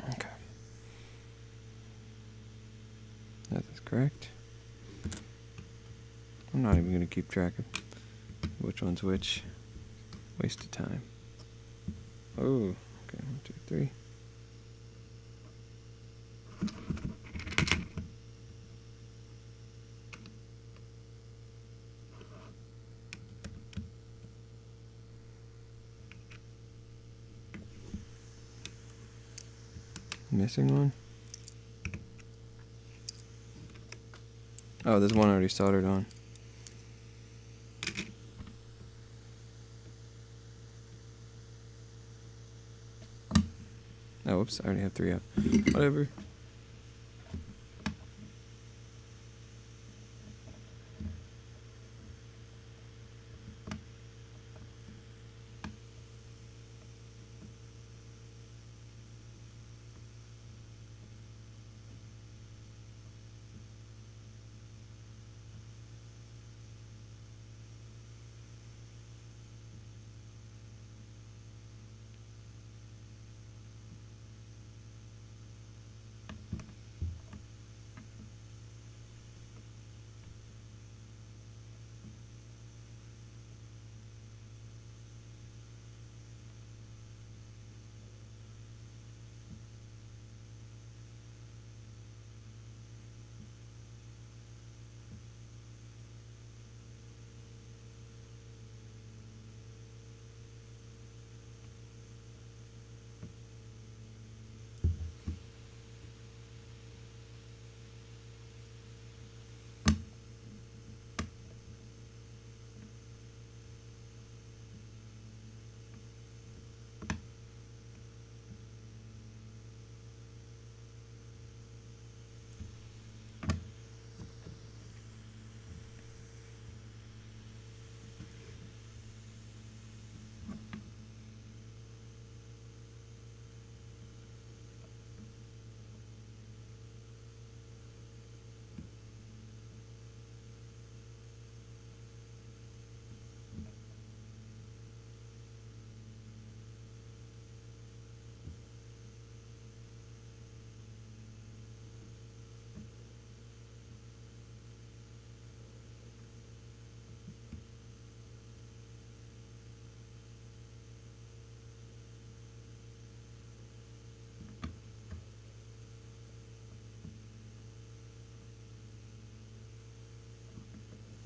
Okay. That is correct. I'm not even going to keep track of which one's which. Waste of time. Oh, okay. 1, 2, 3. Missing one? Oh, there's one already soldered on. Oh, whoops, I already have 3 out. Whatever.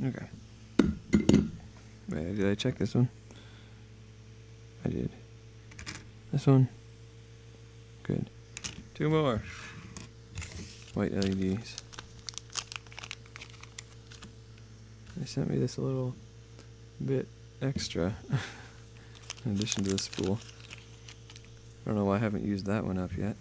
Okay. Wait, did I check this one? I did. This one? Good. 2 more. White LEDs. They sent me this a little bit extra in addition to the spool. I don't know why I haven't used that one up yet.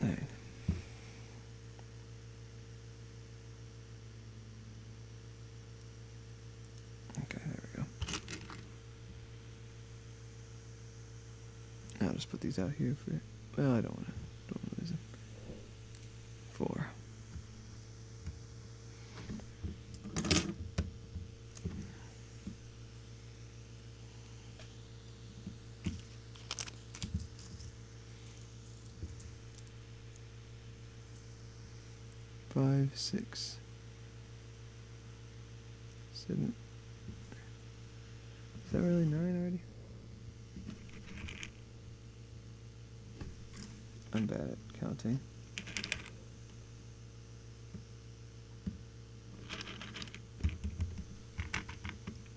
Nine. Okay, there we go. I'll just put these out here for. Well, I don't want to lose them. 4. Five, 6, 7. Is that really 9 already? I'm bad at counting.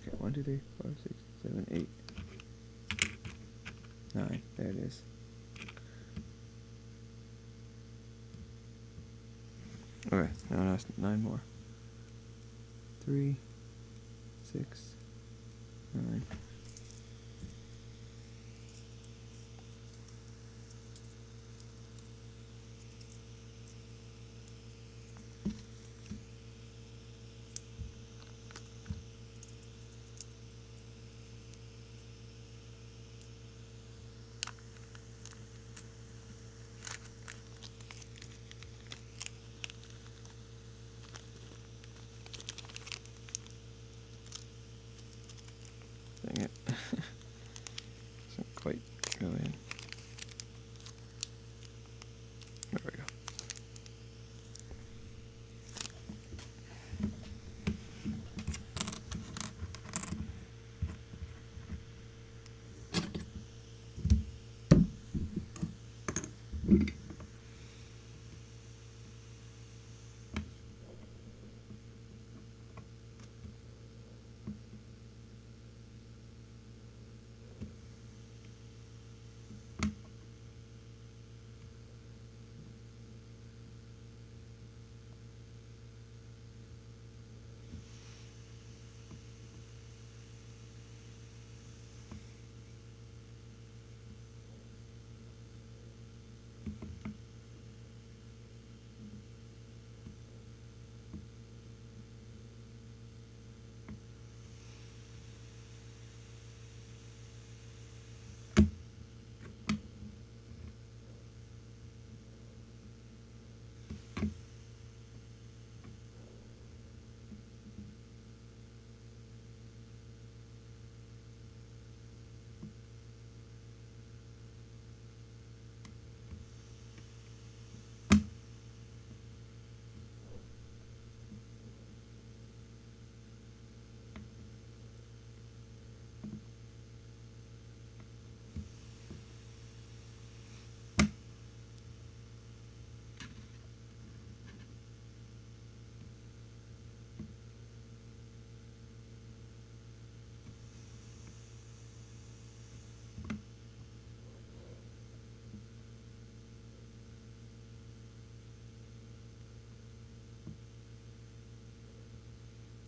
Okay, 1, 2, 3, 4, 6, 7, 8, 9. There it is. Okay, now it's 9 more. 3, 6, 9. Dang it. Doesn't quite go in. There we go.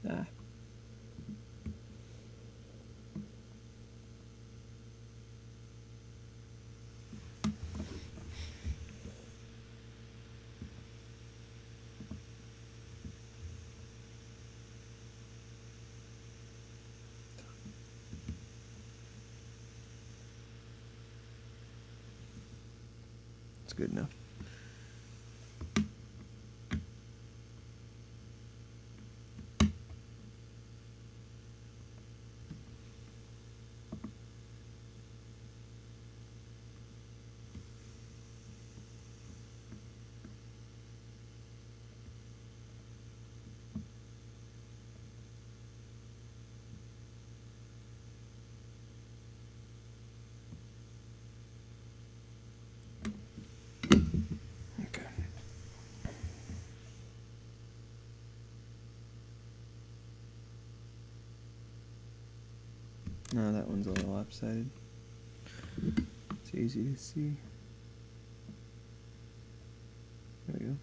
Ah. It's good enough. No, that one's a little lopsided. It's easy to see. There we go.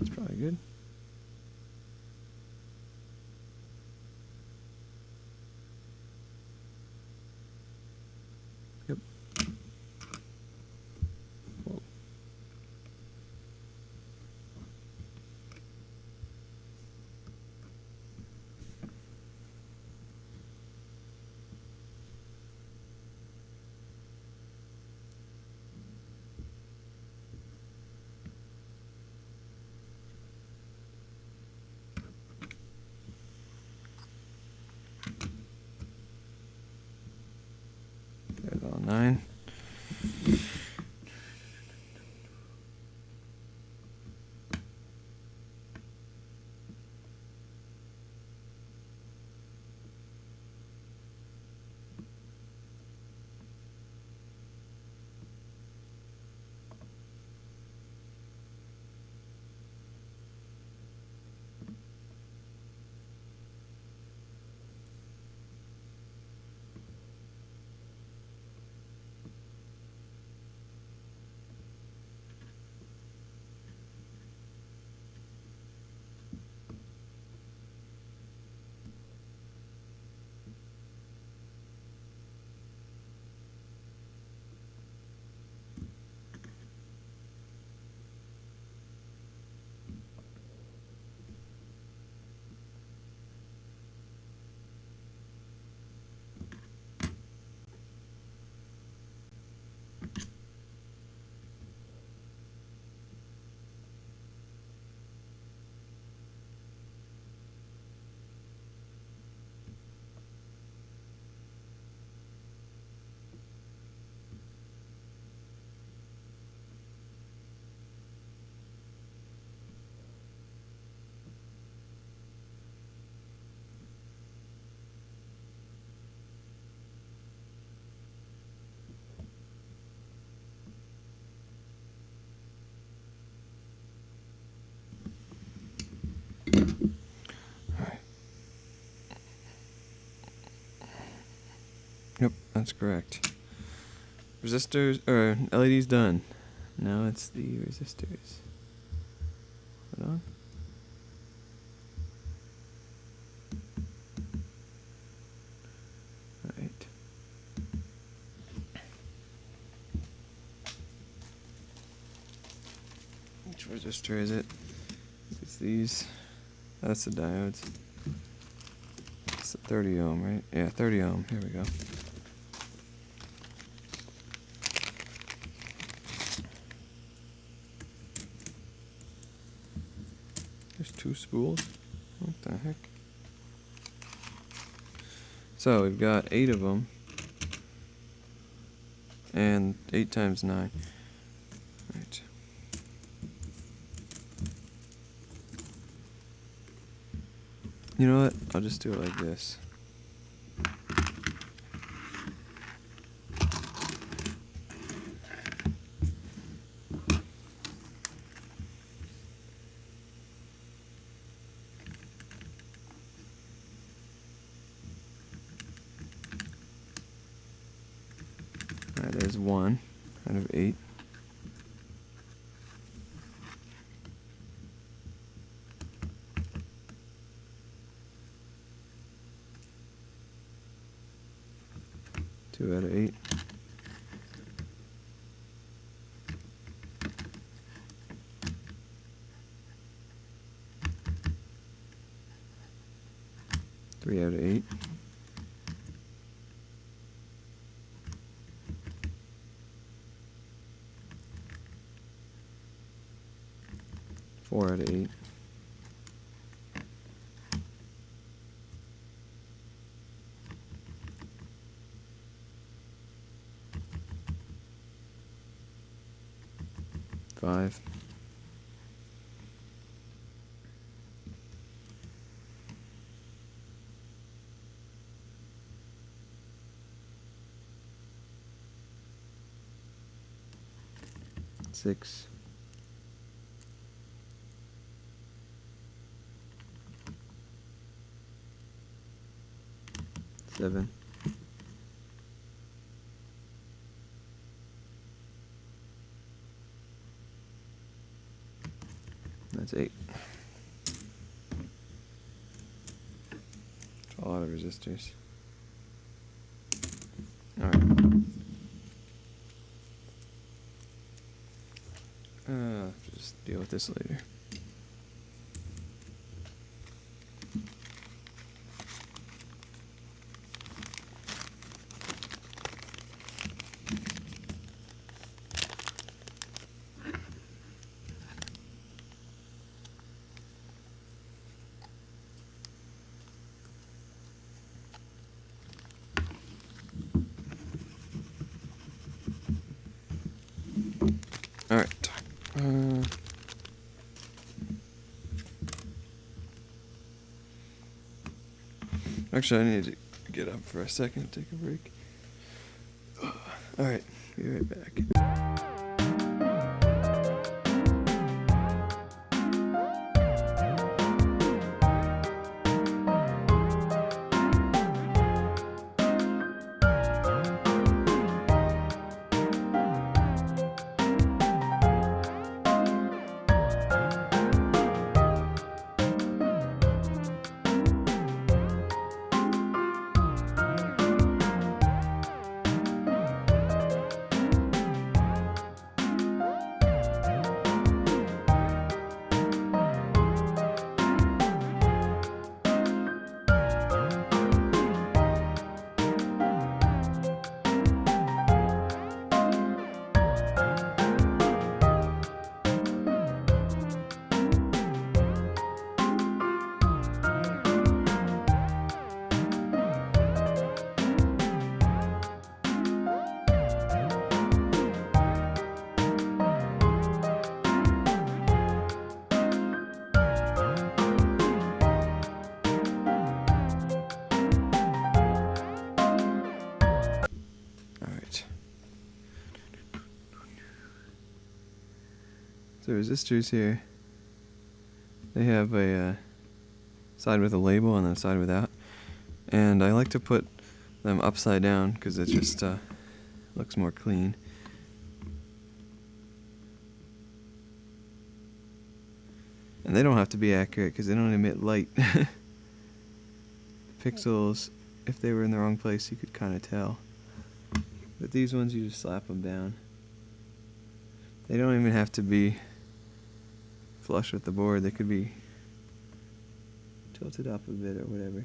It's probably good. Yep. Whoa. There's all 9. Yep, that's correct. Resistors, or LED's done. Now it's the resistors. Hold on. Alright. Which resistor is it? It's these. That's the diodes. It's the 30 ohm, right? Yeah, 30 ohm. Here we go. There's 2 spools. What the heck? So we've got 8 of them. And 8 times 9. Right. You know what? I'll just do it like this. Alright, there's 1 out of 8. Two out of 8. Three out of 8. Four out of 8. Five. 6. 7. That's 8. That's a lot of resistors. Alright. Just deal with this later. Alright. Actually, I need to get up for a second, take a break. Alright, be right back. So resistors here, they have a side with a label and then a side without, and I like to put them upside down because it just looks more clean. And they don't have to be accurate because they don't emit light. Pixels, if they were in the wrong place, you could kind of tell. But these ones, you just slap them down. They don't even have to be flush with the board. They could be tilted up a bit or whatever.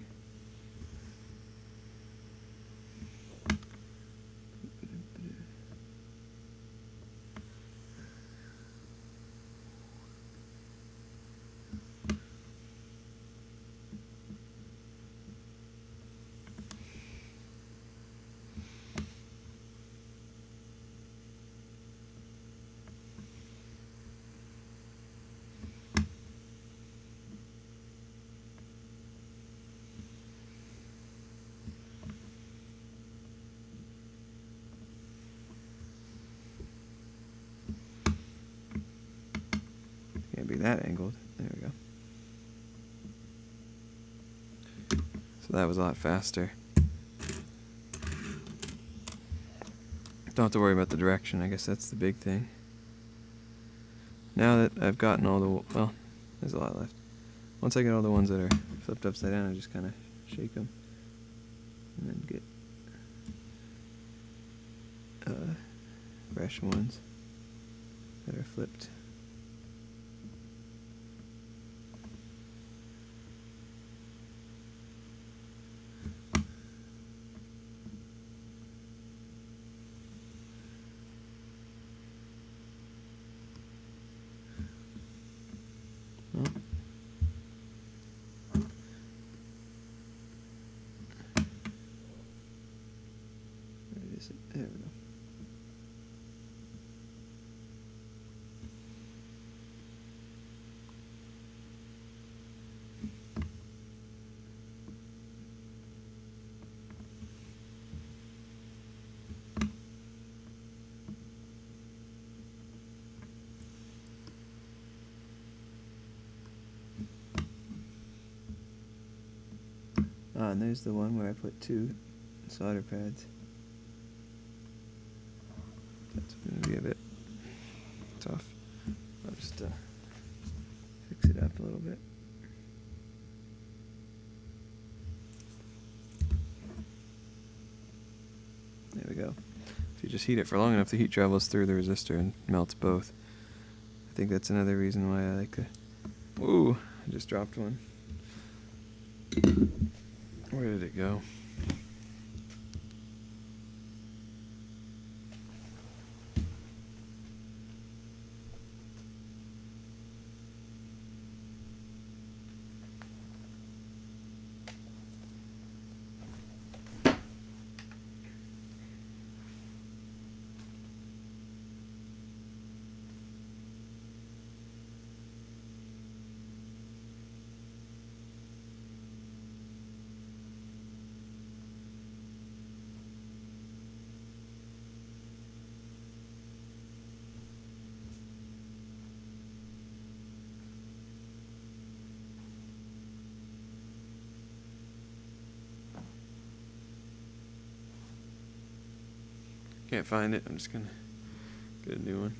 Can't be that angled. There we go. So that was a lot faster. Don't have to worry about the direction. I guess that's the big thing. Now that I've gotten all the, well, there's a lot left. Once I get all the ones that are flipped upside down, I just kind of shake them and then get fresh ones that are flipped. Oh. Where is it? There we go. And there's the one where I put 2 solder pads. That's going to be a bit tough. I'll just fix it up a little bit. There we go. If you just heat it for long enough, the heat travels through the resistor and melts both. I think that's another reason why I like to... Ooh, I just dropped one. Where did it go? Can't find it. I'm just gonna get a new one.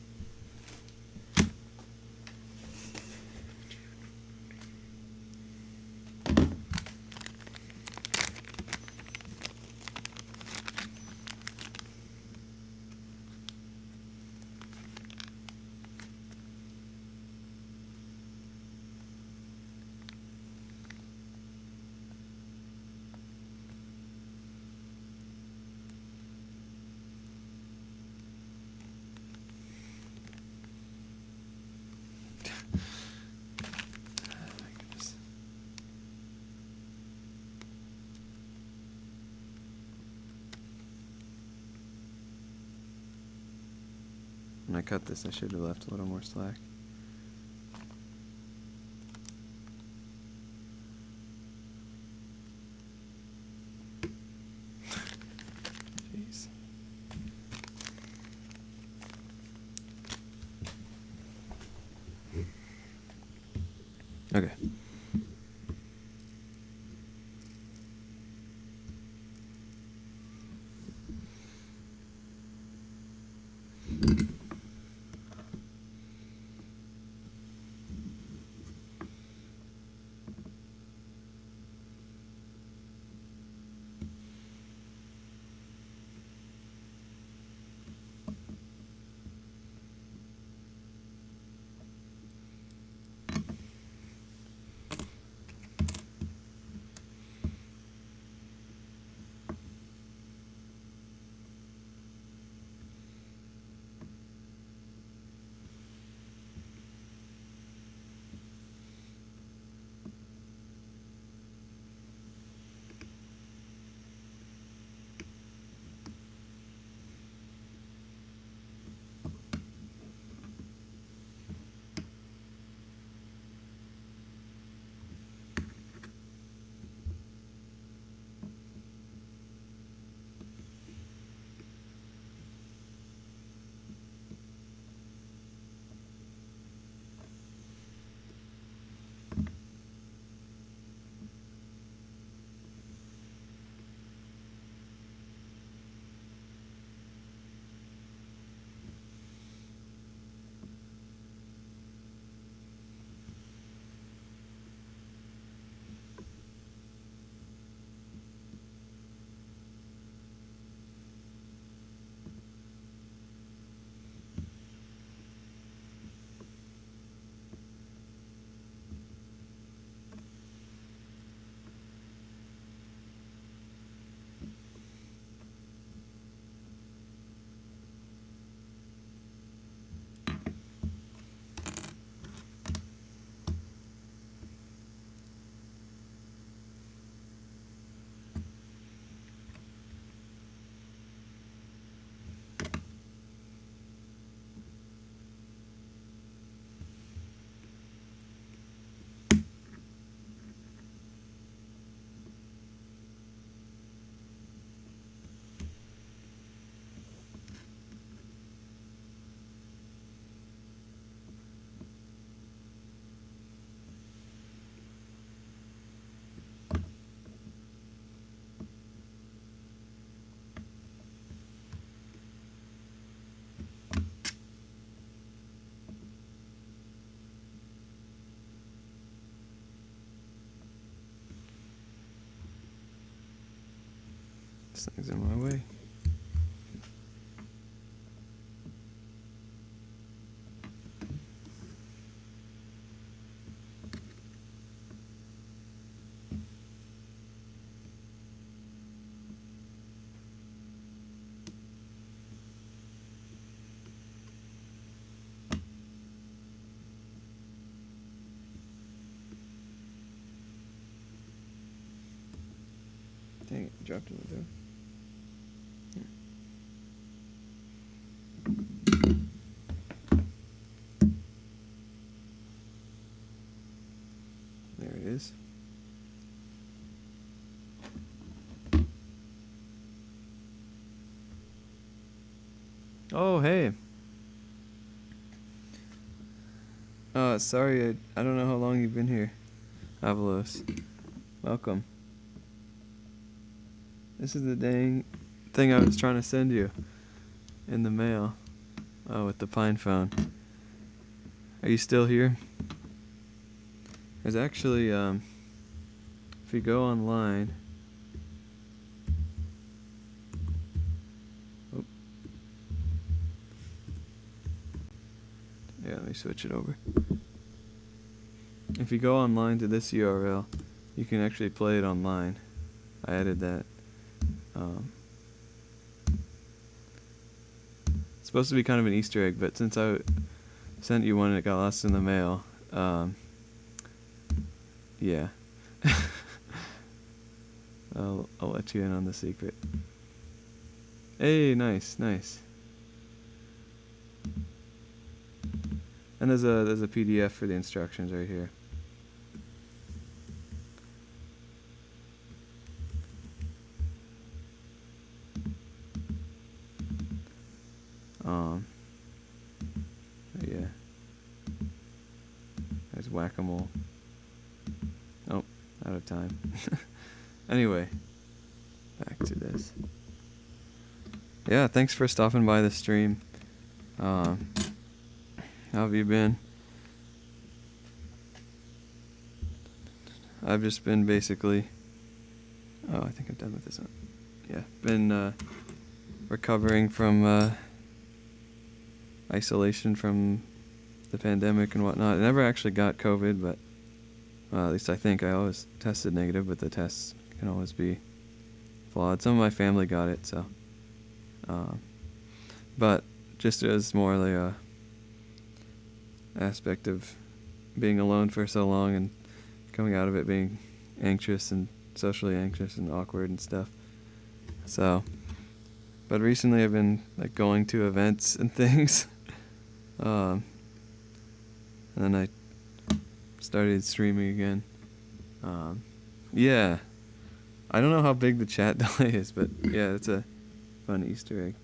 When I cut this, I should have left a little more slack. Jeez. Okay. This thing's in my way. Dang it, dropped it with there. There it is. Oh, hey. Sorry, I don't know how long you've been here, Avalos. Welcome. This is the dang thing I was trying to send you in the mail. Oh, with the pine phone. Are you still here? There's actually, if you go online, oh. Yeah, let me switch it over. If you go online to this URL, you can actually play it online. I added that. It's supposed to be kind of an Easter egg, but since I sent you one and it got lost in the mail, yeah. I'll let you in on the secret. Hey, nice, nice. And there's a PDF for the instructions right here. Yeah. There's whack-a-mole. Oh, out of time. Anyway, back to this. Yeah, thanks for stopping by the stream. How have you been? I've just been basically... Oh, I think I'm done with this one. Yeah, been recovering from isolation from the pandemic and whatnot. I never actually got COVID, but at least I think I always tested negative, but the tests can always be flawed. Some of my family got it, so... but just as more like a aspect of being alone for so long and coming out of it being anxious and socially anxious and awkward and stuff. So, but recently I've been like going to events and things. And then I started streaming again. Yeah. I don't know how big the chat delay is, but yeah, it's a fun Easter egg.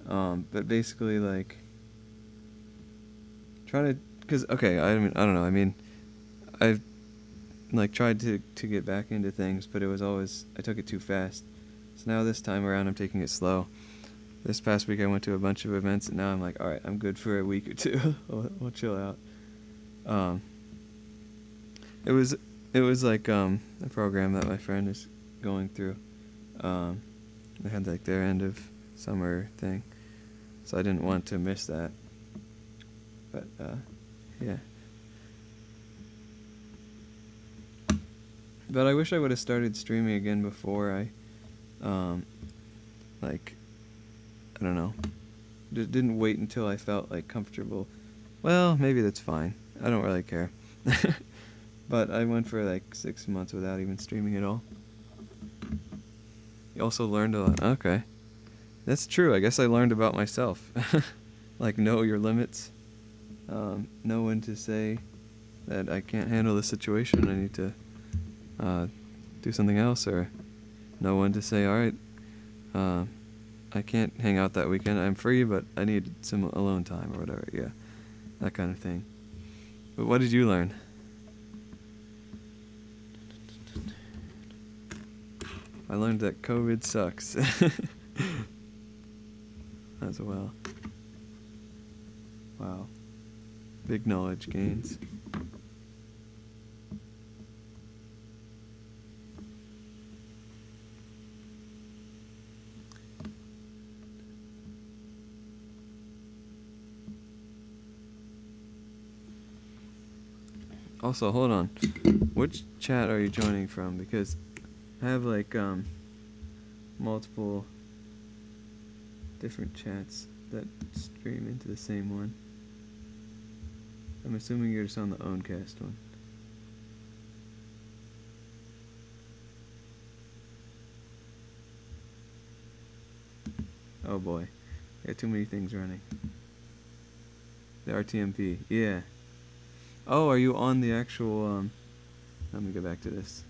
But basically, like, trying to, cause okay, I don't know. I mean, I've like tried to get back into things, but it was always I took it too fast. So now this time around, I'm taking it slow. This past week, I went to a bunch of events, and now I'm like, all right, I'm good for a week or two. we'll chill out. It was like a program that my friend is going through. They had like their end of summer thing, so I didn't want to miss that. But yeah. But I wish I would have started streaming again before I, like, I don't know, didn't wait until I felt like comfortable. Well, maybe that's fine. I don't really care. But I went for like 6 months without even streaming at all. You also learned a lot. Okay. That's true. I guess I learned about myself. Like, know your limits. Know when to say that I can't handle the situation. I need to do something else. Or know when to say, all right, I can't hang out that weekend. I'm free, but I need some alone time or whatever. Yeah, that kind of thing. But what did you learn? I learned that COVID sucks. As well. Wow. Big knowledge gains. Also, hold on. Which chat are you joining from? Because I have like multiple different chats that stream into the same one. I'm assuming you're just on the Owncast one. Oh boy. Got too many things running. The RTMP, yeah. Oh, are you on the actual, let me go back to this.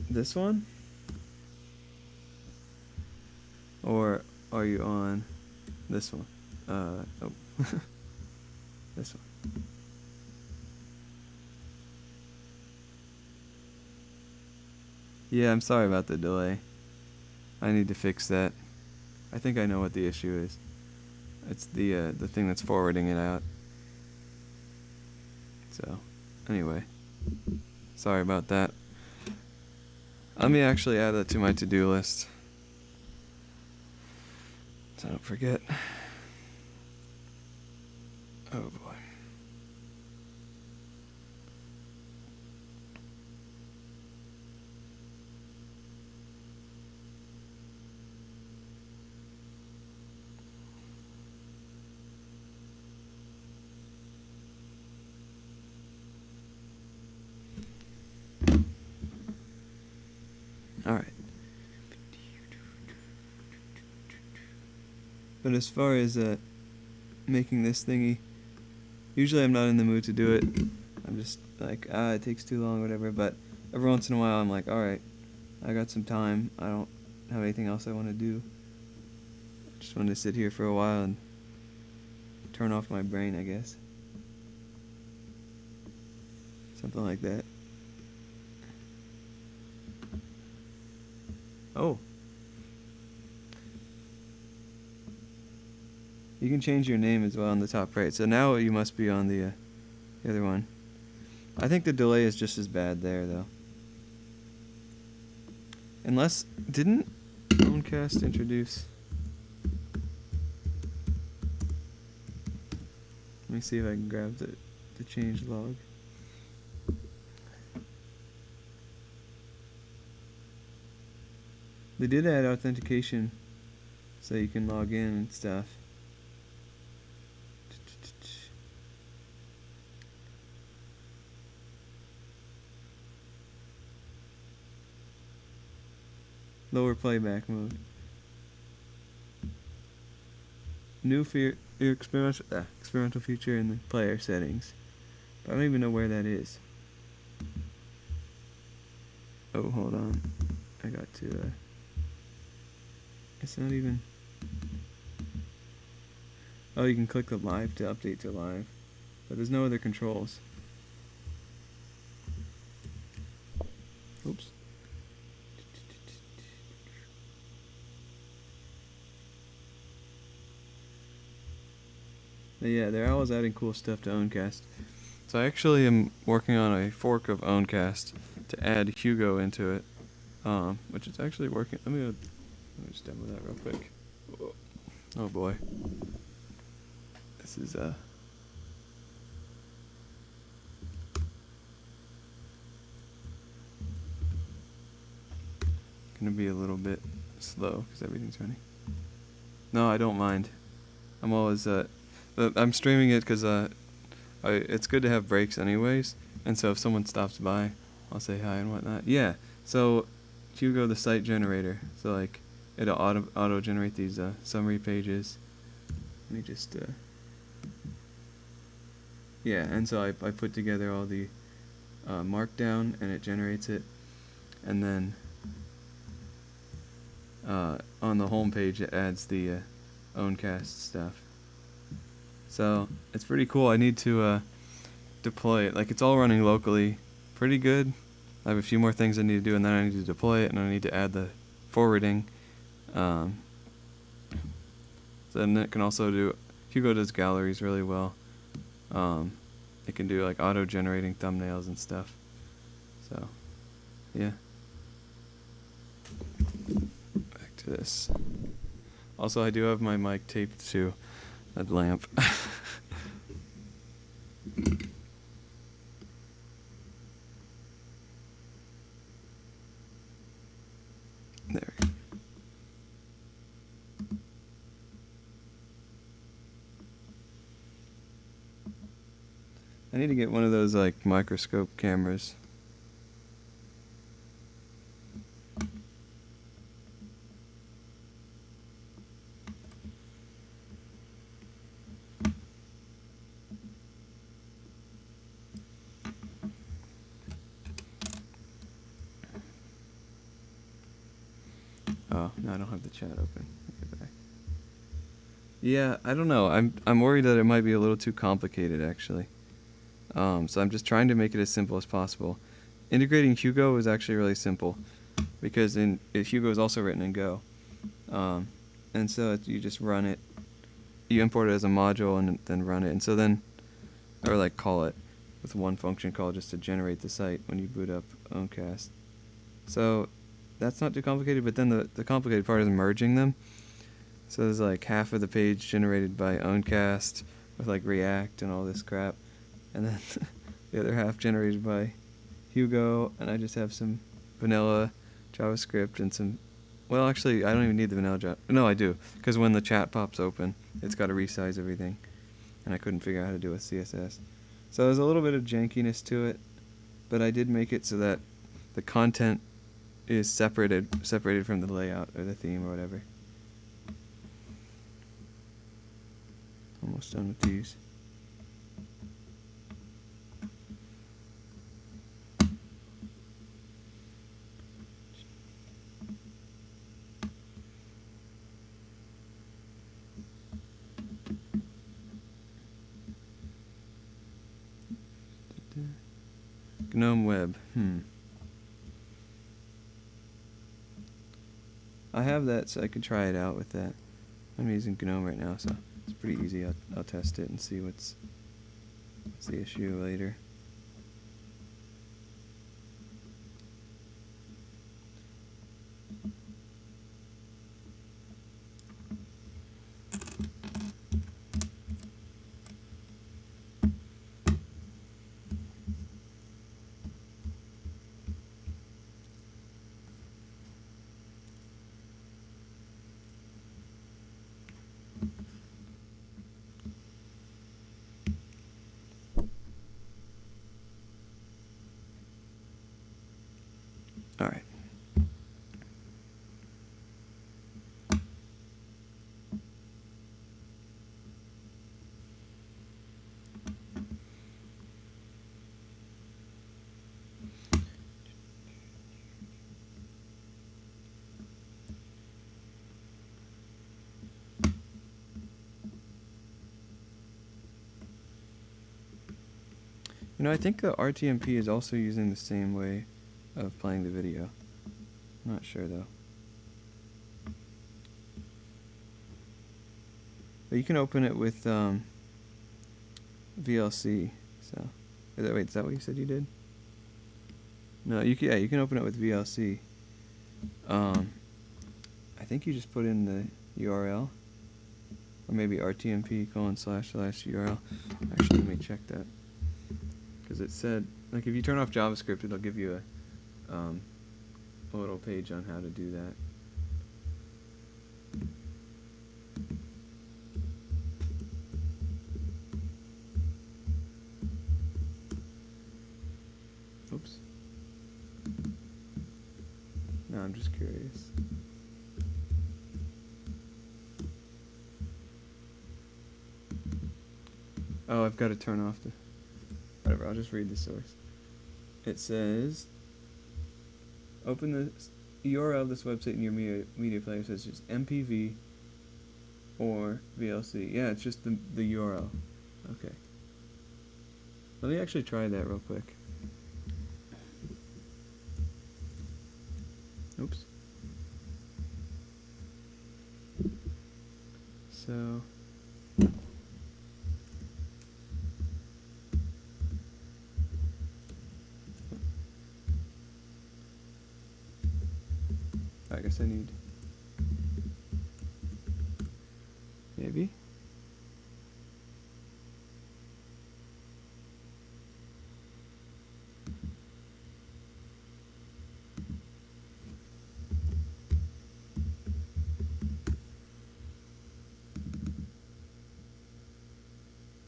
This one? Or are you on this one? Oh. This one. Yeah, I'm sorry about the delay. I need to fix that. I think I know what the issue is. It's the thing that's forwarding it out. So, anyway. Sorry about that. Let me actually add that to my to-do list, so I don't forget. Oh boy. Alright. But as far as making this thingy, usually I'm not in the mood to do it. I'm just like, it takes too long, whatever. But every once in a while I'm like, alright, I got some time. I don't have anything else I want to do. I just wanted to sit here for a while and turn off my brain, I guess. Something like that. Oh. You can change your name as well on the top right. So now you must be on the other one. I think the delay is just as bad there, though. Unless, didn't Owncast introduce... Let me see if I can grab the change log. They did add authentication so you can log in and stuff. Lower playback mode. New experimental feature in the player settings. But I don't even know where that is. Oh, hold on. I got to it's not even... Oh, you can click the live to update to live. But there's no other controls. Oops. But yeah, they're always adding cool stuff to Owncast. So I actually am working on a fork of Owncast to add Hugo into it, which is actually working. Let me just demo that real quick. Whoa. Oh boy, this is gonna be a little bit slow because everything's running. No, I don't mind. I'm always I'm streaming it because it's good to have breaks anyways, and so if someone stops by, I'll say hi and whatnot. Yeah, so Hugo, the site generator, so like it'll auto generate these summary pages. Let me just yeah, and so I put together all the markdown and it generates it, and then on the home page it adds the Owncast stuff. So it's pretty cool. I need to deploy it. Like, it's all running locally pretty good. I have a few more things I need to do, and then I need to deploy it, and I need to add the forwarding. So then it can also do... Hugo does galleries really well. It can do like auto-generating thumbnails and stuff. So, yeah. Back to this. Also, I do have my mic taped to a lamp. I need to get one of those like microscope cameras. Oh, no, I don't have the chat open. Get back. Yeah, I don't know. I'm worried that it might be a little too complicated actually. So I'm just trying to make it as simple as possible. Integrating Hugo is actually really simple because Hugo is also written in Go. And so you just run it. You import it as a module and then run it. And so then, or like call it with one function call just to generate the site when you boot up Owncast. So that's not too complicated, but then the complicated part is merging them. So there's like half of the page generated by Owncast with like React and all this crap. And then the other half generated by Hugo, and I just have some vanilla JavaScript and some... Well, actually, I don't even need the vanilla JavaScript. No, I do, because when the chat pops open, it's got to resize everything. And I couldn't figure out how to do it with CSS. So there's a little bit of jankiness to it, but I did make it so that the content is separated from the layout or the theme or whatever. Almost done with these. GNOME Web. I have that, so I could try it out with that. I'm using GNOME right now, so it's pretty easy. I'll test it and see what's the issue later. All right. You know, I think the RTMP is also using the same way of playing the video. I'm not sure though. But you can open it with VLC. So, wait, is that what you said you did? No, you can open it with VLC. I think you just put in the URL, or maybe rtmp://URL. Actually, let me check that. Because it said, like, if you turn off JavaScript, it'll give you a little page on how to do that. Oops. No, I'm just curious. Oh, I've got to turn off the... Whatever, I'll just read the source. It says, open the URL of this website in your media player. So it's just MPV or VLC. Yeah, it's just the URL. Okay. Let me actually try that real quick. Oops. So... I guess I need... Maybe?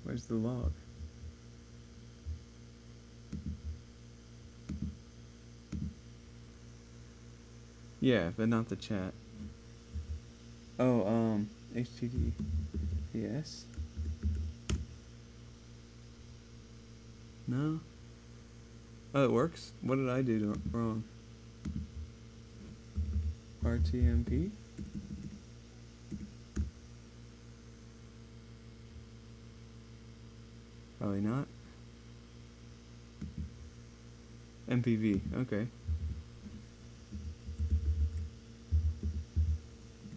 Where's the log? Yeah, but not the chat. Oh, HTTPS? No? Oh, it works? What did I do wrong? RTMP? Probably not. MPV, okay.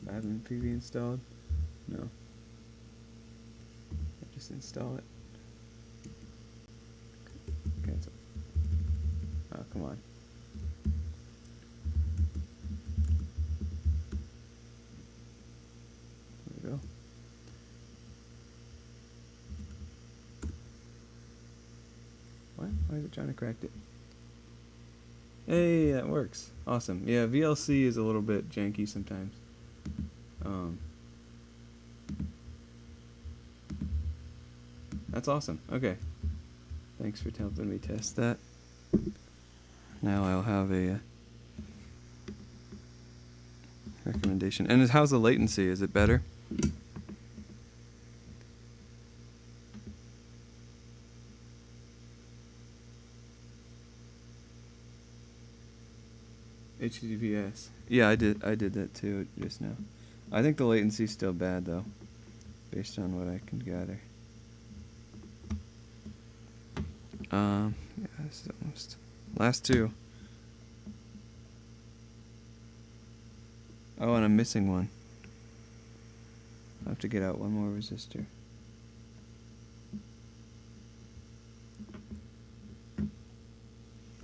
I have MPV installed? No. I just install it. Cancel. Oh, come on. There we go. What? Why is it trying to crack it? Hey, that works. Awesome. Yeah, VLC is a little bit janky sometimes. That's awesome. Okay. Thanks for helping me test that. Now I'll have a recommendation. And how's the latency? Is it better? HTTPS. Yeah, I did that too just now. I think the latency's still bad though, based on what I can gather. Yeah, this is almost last two. Oh, and I'm missing one. I'll have to get out one more resistor.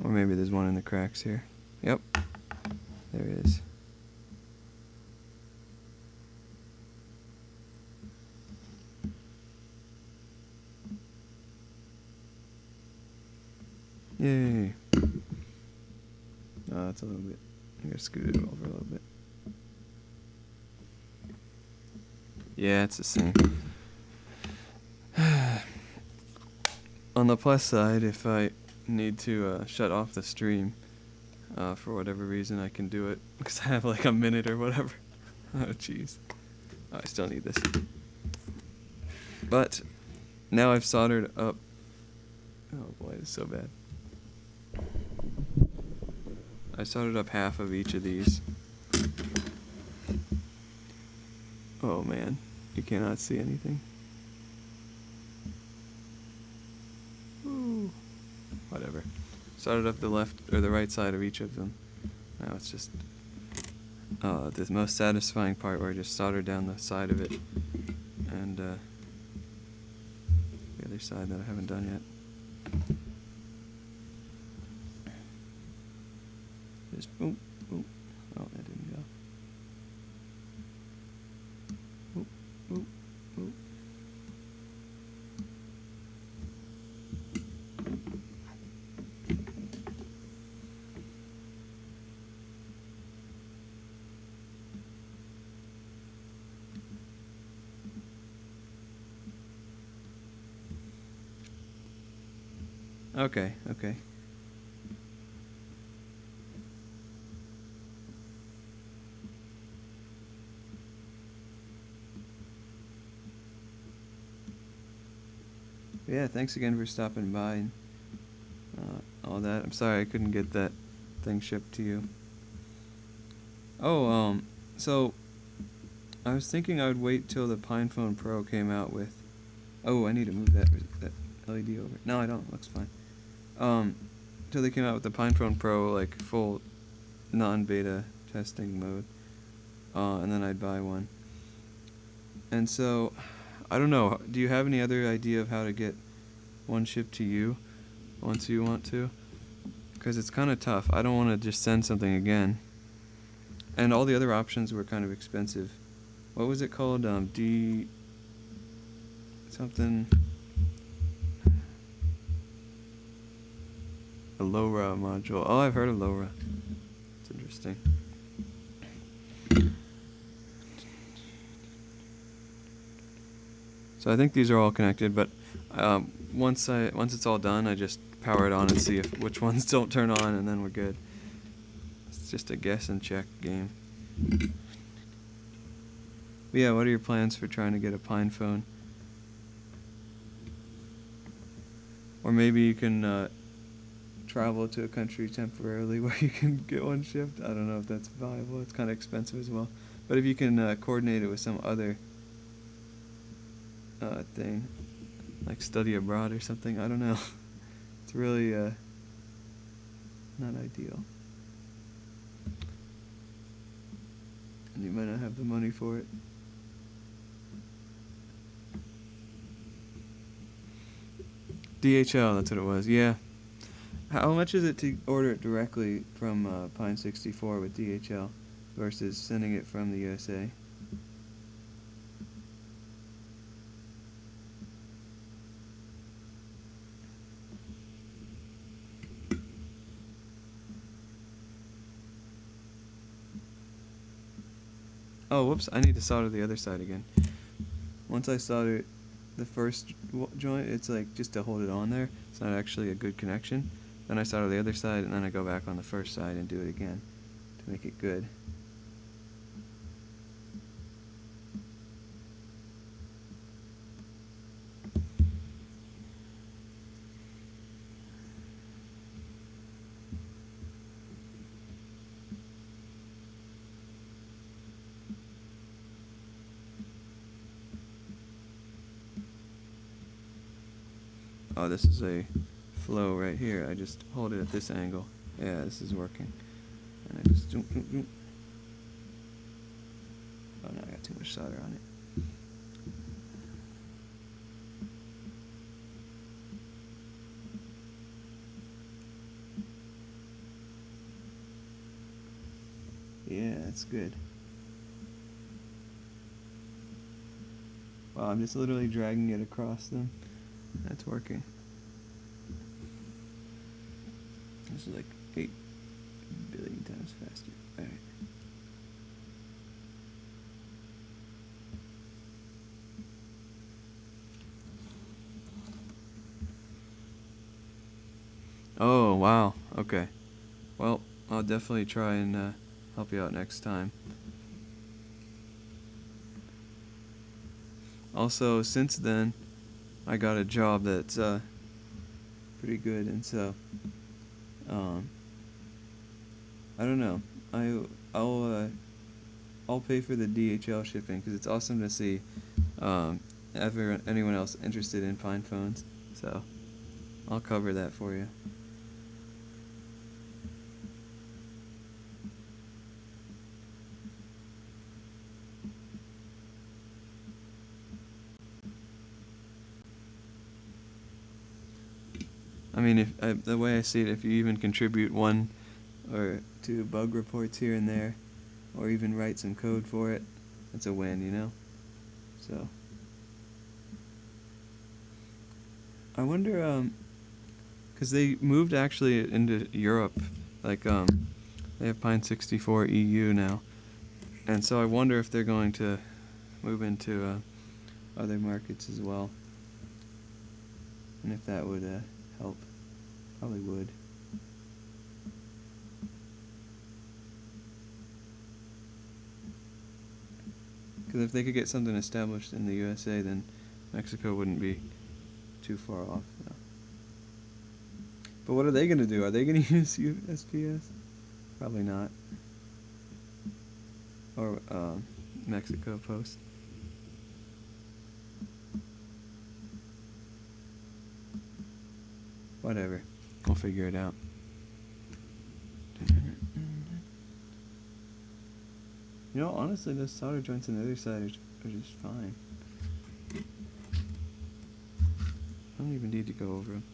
Or maybe there's one in the cracks here. Yep. There it is. Yay. Oh, that's a little bit. I gotta scoot it over a little bit. Yeah, it's the same. On the plus side, if I need to shut off the stream for whatever reason, I can do it because I have like a minute or whatever. Oh, jeez. Oh, I still need this. But now I've soldered up. Oh boy, it's so bad. I soldered up half of each of these. Oh man, you cannot see anything. Ooh. Whatever. Soldered up the left or the right side of each of them. Now it's just the most satisfying part where I just soldered down the side of it and the other side that I haven't done yet. Just boom, boom. Oh, that didn't go. Boop, boop, boop. Okay, okay. Yeah, thanks again for stopping by and all that. I'm sorry I couldn't get that thing shipped to you. Oh, so I was thinking I would wait till the PinePhone Pro came out with. Oh, I need to move that LED over. No, I don't. It looks fine. Till they came out with the PinePhone Pro, like full non-beta testing mode, and then I'd buy one. And so, I don't know. Do you have any other idea of how to get one shipped to you once you want to? Because it's kind of tough. I don't want to just send something again. And all the other options were kind of expensive. What was it called? D something. A LoRa module. Oh, I've heard of LoRa. It's interesting. So I think these are all connected, but once it's all done, I just power it on and see which ones don't turn on, and then we're good. It's just a guess and check game. But yeah, what are your plans for trying to get a Pine phone? Or maybe you can travel to a country temporarily where you can get one shipped. I don't know if that's viable. It's kind of expensive as well. But if you can coordinate it with some other thing, like study abroad or something, I don't know. It's really not ideal. And you might not have the money for it. DHL, that's what it was, yeah. How much is it to order it directly from Pine 64 with DHL versus sending it from the USA? Oh, whoops, I need to solder the other side again. Once I solder the first joint, it's like just to hold it on there. It's not actually a good connection. Then I solder the other side, and then I go back on the first side and do it again to make it good. Oh, this is a flow right here. I just hold it at this angle. Yeah, this is working. And I just zoom, zoom, zoom. Oh no, I got too much solder on it. Yeah, that's good. Wow, I'm just literally dragging it across them. That's working. This is like 8 billion times faster. Alright. Oh, wow. Okay. Well, I'll definitely try and help you out next time. Also, since then, I got a job that's pretty good, and so I don't know. I'll pay for the DHL shipping because it's awesome to see anyone else interested in Pine phones. So I'll cover that for you. I mean, if the way I see it, if you even contribute 1 or 2 bug reports here and there, or even write some code for it, that's a win, you know? So I wonder, because they moved actually into Europe, like they have Pine 64 EU now, and so I wonder if they're going to move into other markets as well, and if that would help. Probably would. Because if they could get something established in the USA, then Mexico wouldn't be too far off. No. But what are they going to do? Are they going to use USPS? Probably not. Or Mexico Post. Whatever. We'll figure it out. You know, honestly, those solder joints on the other side are just fine. I don't even need to go over them.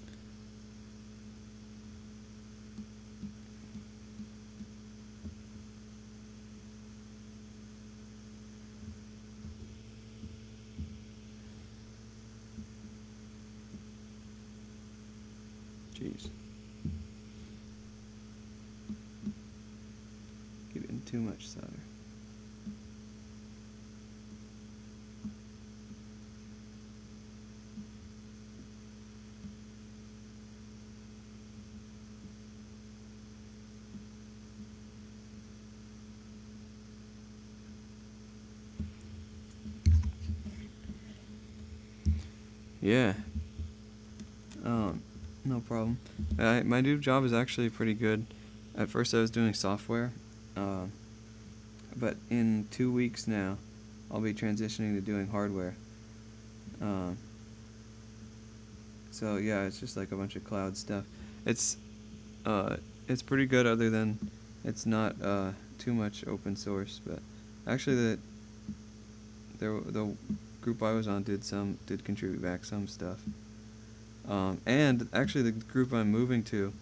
Jeez. Getting too much solder. Yeah. No problem. My new job is actually pretty good. At first I was doing software, but in 2 weeks now, I'll be transitioning to doing hardware. So yeah, it's just like a bunch of cloud stuff. It's pretty good, other than it's not too much open source. But actually, the group I was on did contribute back some stuff. And actually, the group I'm moving to,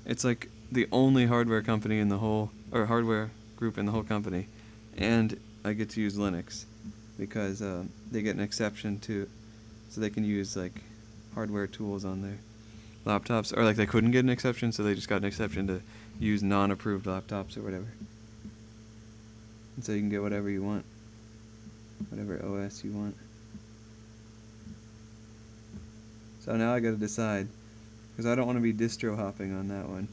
it's like the only hardware company in the whole, or hardware group in the whole company, and I get to use Linux because they get an exception to, so they can use like hardware tools on their laptops, or like they couldn't get an exception, so they just got an exception to use non-approved laptops or whatever. And so you can get whatever you want, whatever OS you want. So now I gotta decide, because I don't want to be distro hopping on that one.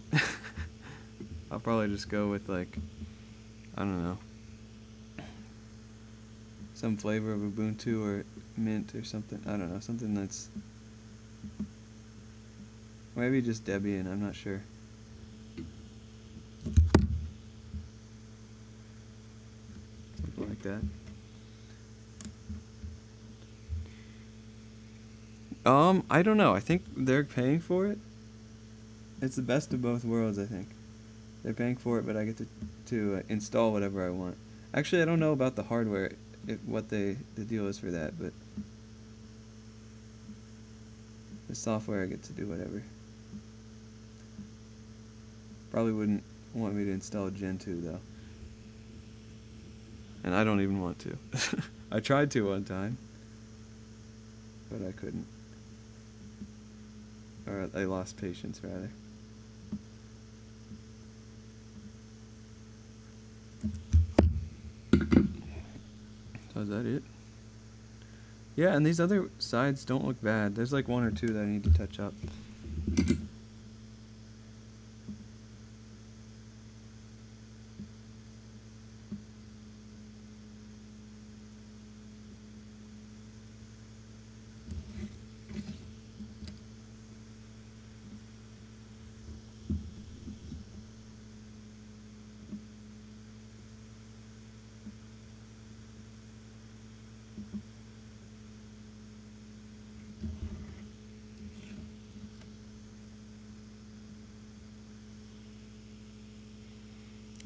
I'll probably just go with like, I don't know, some flavor of Ubuntu or Mint or something. I don't know, something that's, maybe just Debian, I'm not sure. Something like that. I don't know. I think they're paying for it. It's the best of both worlds, I think. They're paying for it, but I get to install whatever I want. Actually, I don't know about the hardware, what the deal is for that, but the software, I get to do whatever. Probably wouldn't want me to install Gen 2, though. And I don't even want to. I tried to one time, but I couldn't. Or I lost patience, rather. So is that it? Yeah, and these other sides don't look bad. There's like one or two that I need to touch up.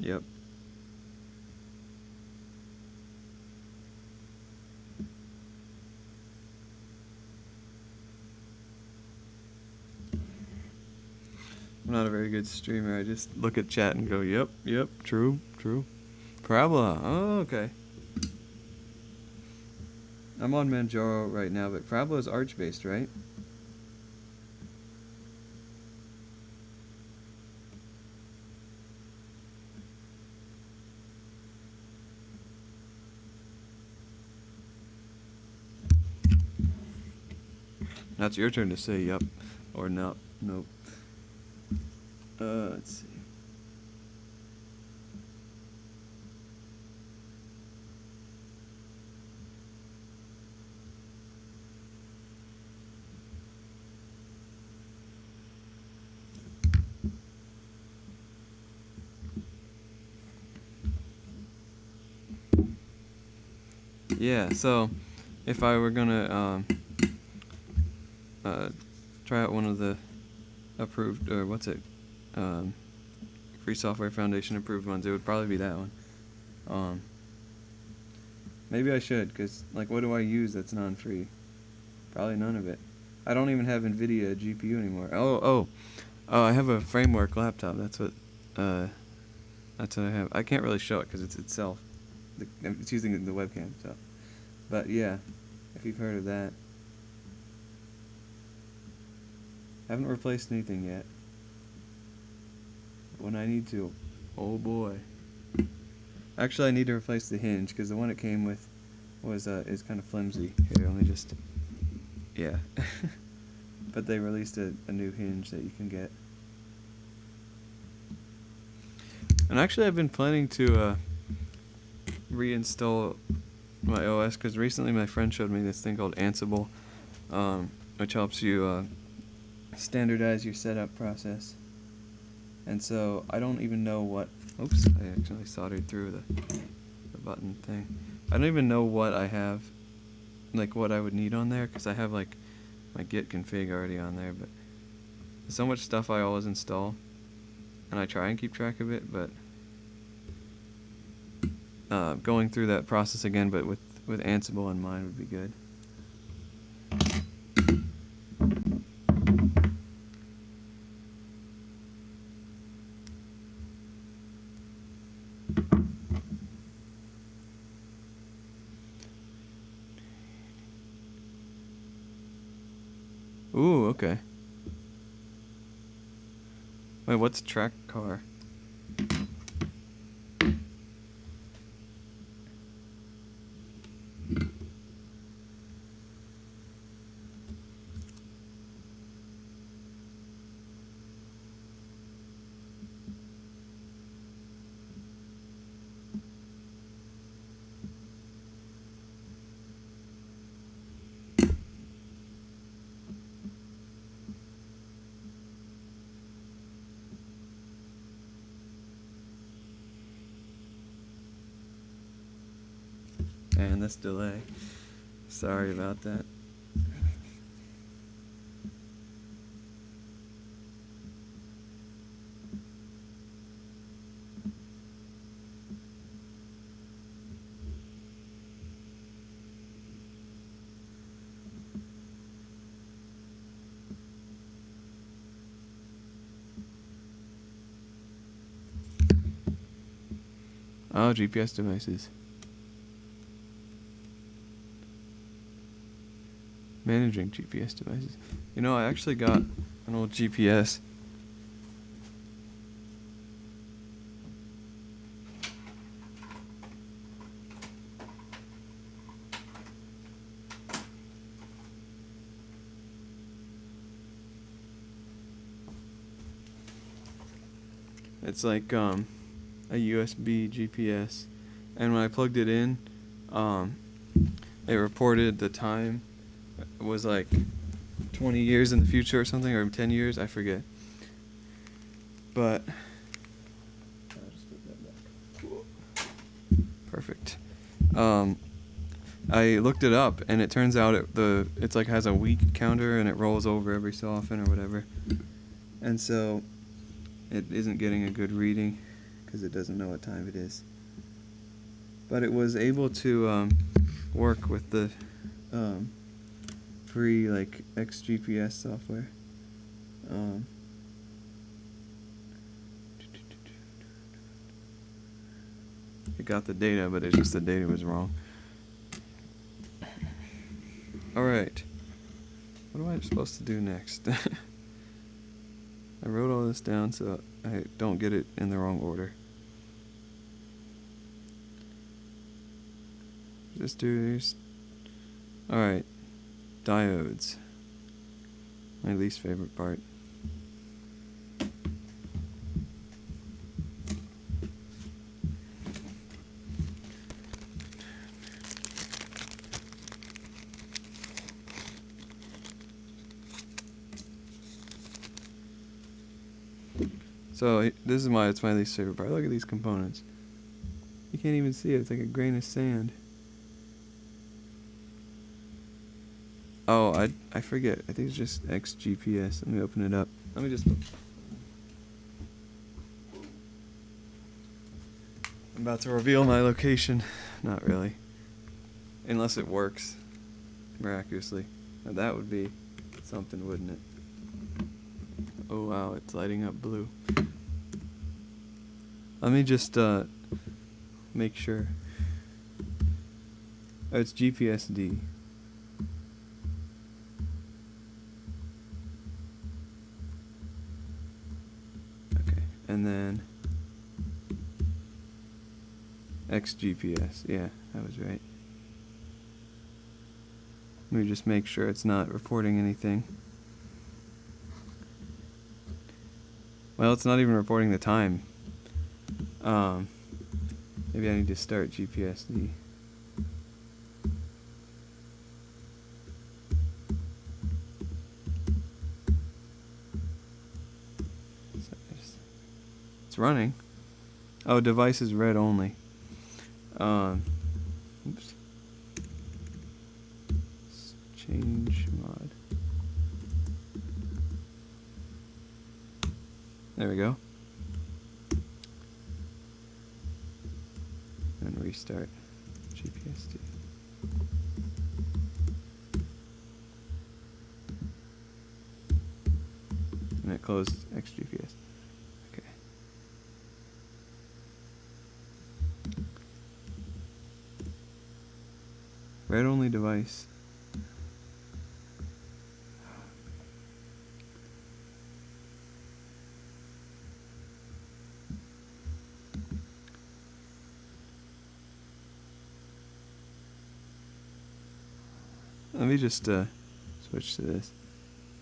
Yep. I'm not a very good streamer. I just look at chat and go, yep, true. Parabola. Oh, okay. I'm on Manjaro right now, but Parabola is Arch-based, right? That's your turn to say yep or no. Nope. Let's see. Yeah, so if I were gonna try out one of the approved, or what's it, Free Software Foundation approved ones, it would probably be that one. Maybe I should, because like, what do I use that's non-free? Probably none of it. I don't even have NVIDIA GPU anymore. Oh, I have a framework laptop. That's what I have. I can't really show it because it's itself. It's using the webcam, so. But yeah, if you've heard of that. Haven't replaced anything yet. When I need to. Oh boy. Actually, I need to replace the hinge because the one it came with was is kind of flimsy. Here, let me just. Yeah. But they released a new hinge that you can get. And actually, I've been planning to reinstall my OS, because recently my friend showed me this thing called Ansible, which helps you standardize your setup process. And so I don't even know what. Oops, I actually soldered through the button thing. I don't even know what I have, like what I would need on there, because I have like my git config already on there, but there's so much stuff I always install, and I try and keep track of it, but going through that process again, but with Ansible in mind, would be good. Ooh, okay. Wait, what's track car? And this delay. Sorry about that. Oh, GPS devices. Managing GPS devices. You know, I actually got an old GPS. It's like a USB GPS, and when I plugged it in, it reported the time was like 20 years in the future or something, or 10 years, I forget. But I'll just put that back. Perfect. I looked it up, and it turns out it's like has a week counter, and it rolls over every so often or whatever, and so it isn't getting a good reading because it doesn't know what time it is. But it was able to work with the free like XGPS software. It got the data, but it's just the data was wrong. Alright. What am I supposed to do next? I wrote all this down so I don't get it in the wrong order. Just do these. Alright. Diodes. My least favorite part. So this is why it's my least favorite part. Look at these components. You can't even see it. It's like a grain of sand. Oh, I forget. I think it's just XGPS. Let me open it up. Let me just. I'm about to reveal my location. Not really. Unless it works miraculously. Now that would be something, wouldn't it? Oh wow, it's lighting up blue. Let me just make sure. Oh, it's GPSD. Okay, and then XGPS. Yeah, that was right. Let me just make sure it's not reporting anything. Well, it's not even reporting the time. Maybe I need to start GPSD. It's running. Oh, device is read only. Oops. Let's change mod. There we go. And restart GPSD. And it closed XGPS. Okay. Read only device. Let me just switch to this.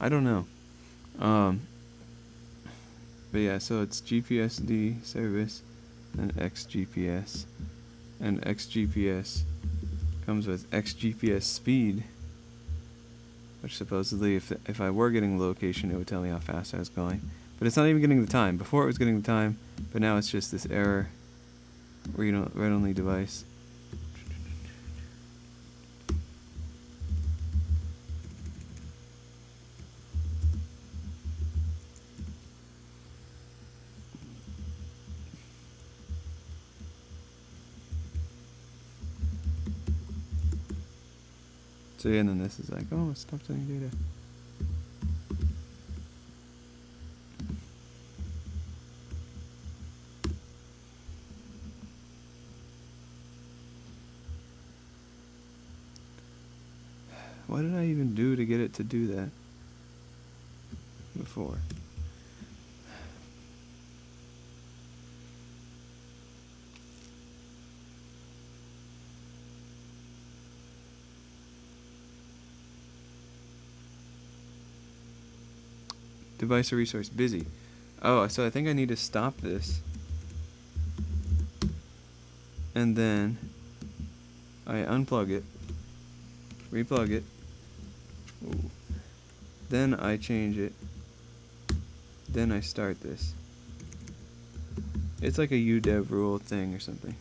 I don't know. But yeah, so it's GPSD service and XGPS. And XGPS comes with XGPS speed, which supposedly if I were getting the location, it would tell me how fast I was going. But it's not even getting the time. Before it was getting the time, but now it's just this error where you don't read only device. So yeah, and then this is like, oh, stop sending data. What did I even do to get it to do that before? Device or resource busy. Oh, so I think I need to stop this. And then I unplug it, replug it. Ooh. Then I change it. Then I start this. It's like a udev rule thing or something.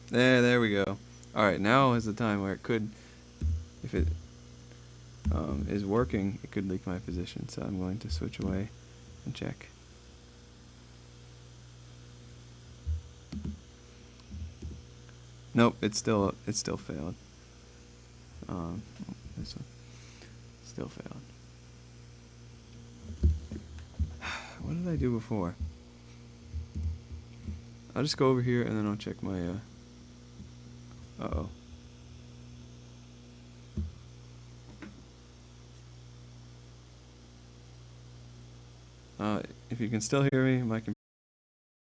There we go. Alright, now is the time where it could, if it is working, it could leak my position. So I'm going to switch away and check. Nope, it still failed. This one still failed. What did I do before? I'll just go over here and then I'll check my uh-oh. If you can still hear me, my computer